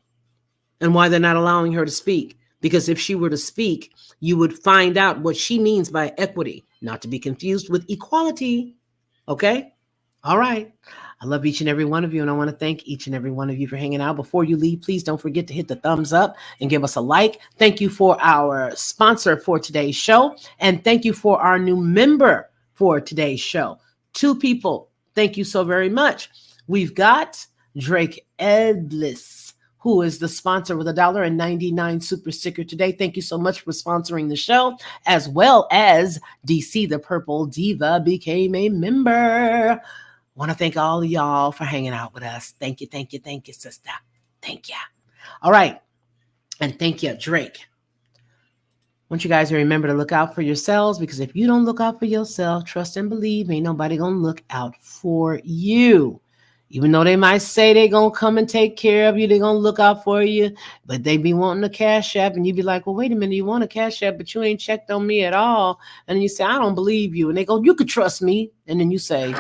And why they're not allowing her to speak. Because if she were to speak, you would find out what she means by equity, not to be confused with equality. Okay? All right. I love each and every one of you, and I want to thank each and every one of you for hanging out. Before you leave, please don't forget to hit the thumbs up and give us a like. Thank you for our sponsor for today's show, and thank you for our new member for today's show. 2 people. Thank you so very much. We've got Drake Edlis, who is the sponsor with $1.99 super sticker today. Thank you so much for sponsoring the show, as well as DC the Purple Diva became a member. Want to thank all of y'all for hanging out with us. Thank you, sister. Thank you. All right. And thank you, Drake. I want you guys to remember to look out for yourselves, because if you don't look out for yourself, trust and believe, ain't nobody going to look out for you. Even though they might say they're going to come and take care of you, they're going to look out for you, but they be wanting a cash app, and you be like, well, wait a minute, you want a cash app, but you ain't checked on me at all. And then you say, I don't believe you. And they go, you could trust me. And then you say,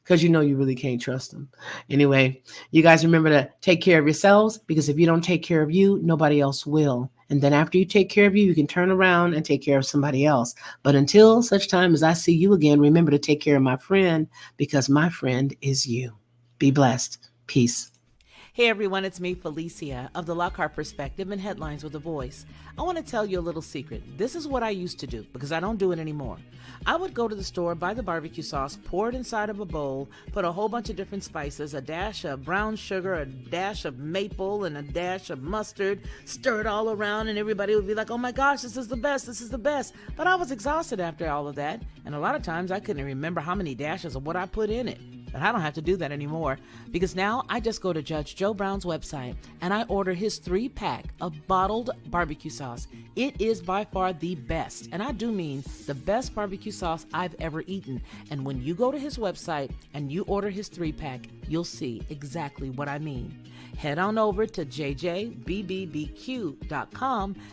because you know you really can't trust them. Anyway, you guys remember to take care of yourselves, because if you don't take care of you, nobody else will. And then after you take care of you, you can turn around and take care of somebody else. But until such time as I see you again, remember to take care of my friend, because my friend is you. Be blessed. Peace. Hey everyone, it's me, Felicia, of the Lockhart Perspective and Headlines with a Voice. I want to tell you a little secret. This is what I used to do, because I don't do it anymore. I would go to the store, buy the barbecue sauce, pour it inside of a bowl, put a whole bunch of different spices, a dash of brown sugar, a dash of maple, and a dash of mustard, stir it all around, and everybody would be like, oh my gosh, this is the best, this is the best. But I was exhausted after all of that, and a lot of times I couldn't remember how many dashes of what I put in it. But I don't have to do that anymore, because now I just go to Judge Joe Brown's website and I order his 3-pack of bottled barbecue sauce. It is by far the best, and I do mean the best barbecue sauce I've ever eaten. And when you go to his website and you order his 3-pack, you'll see exactly what I mean. Head on over to jjbbbbq.com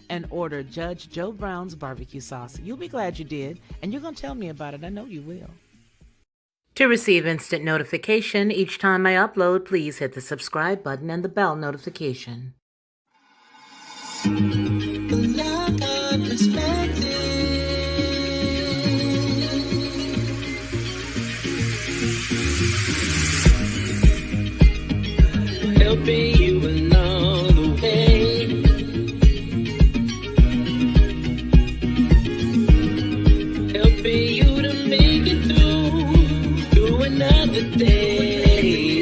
and order Judge Joe Brown's barbecue sauce. You'll be glad you did, and you're going to tell me about it. I know you will. To receive instant notification each time I upload, please hit the subscribe button and the bell notification. Helping you along the way. Helping you to make it through another day.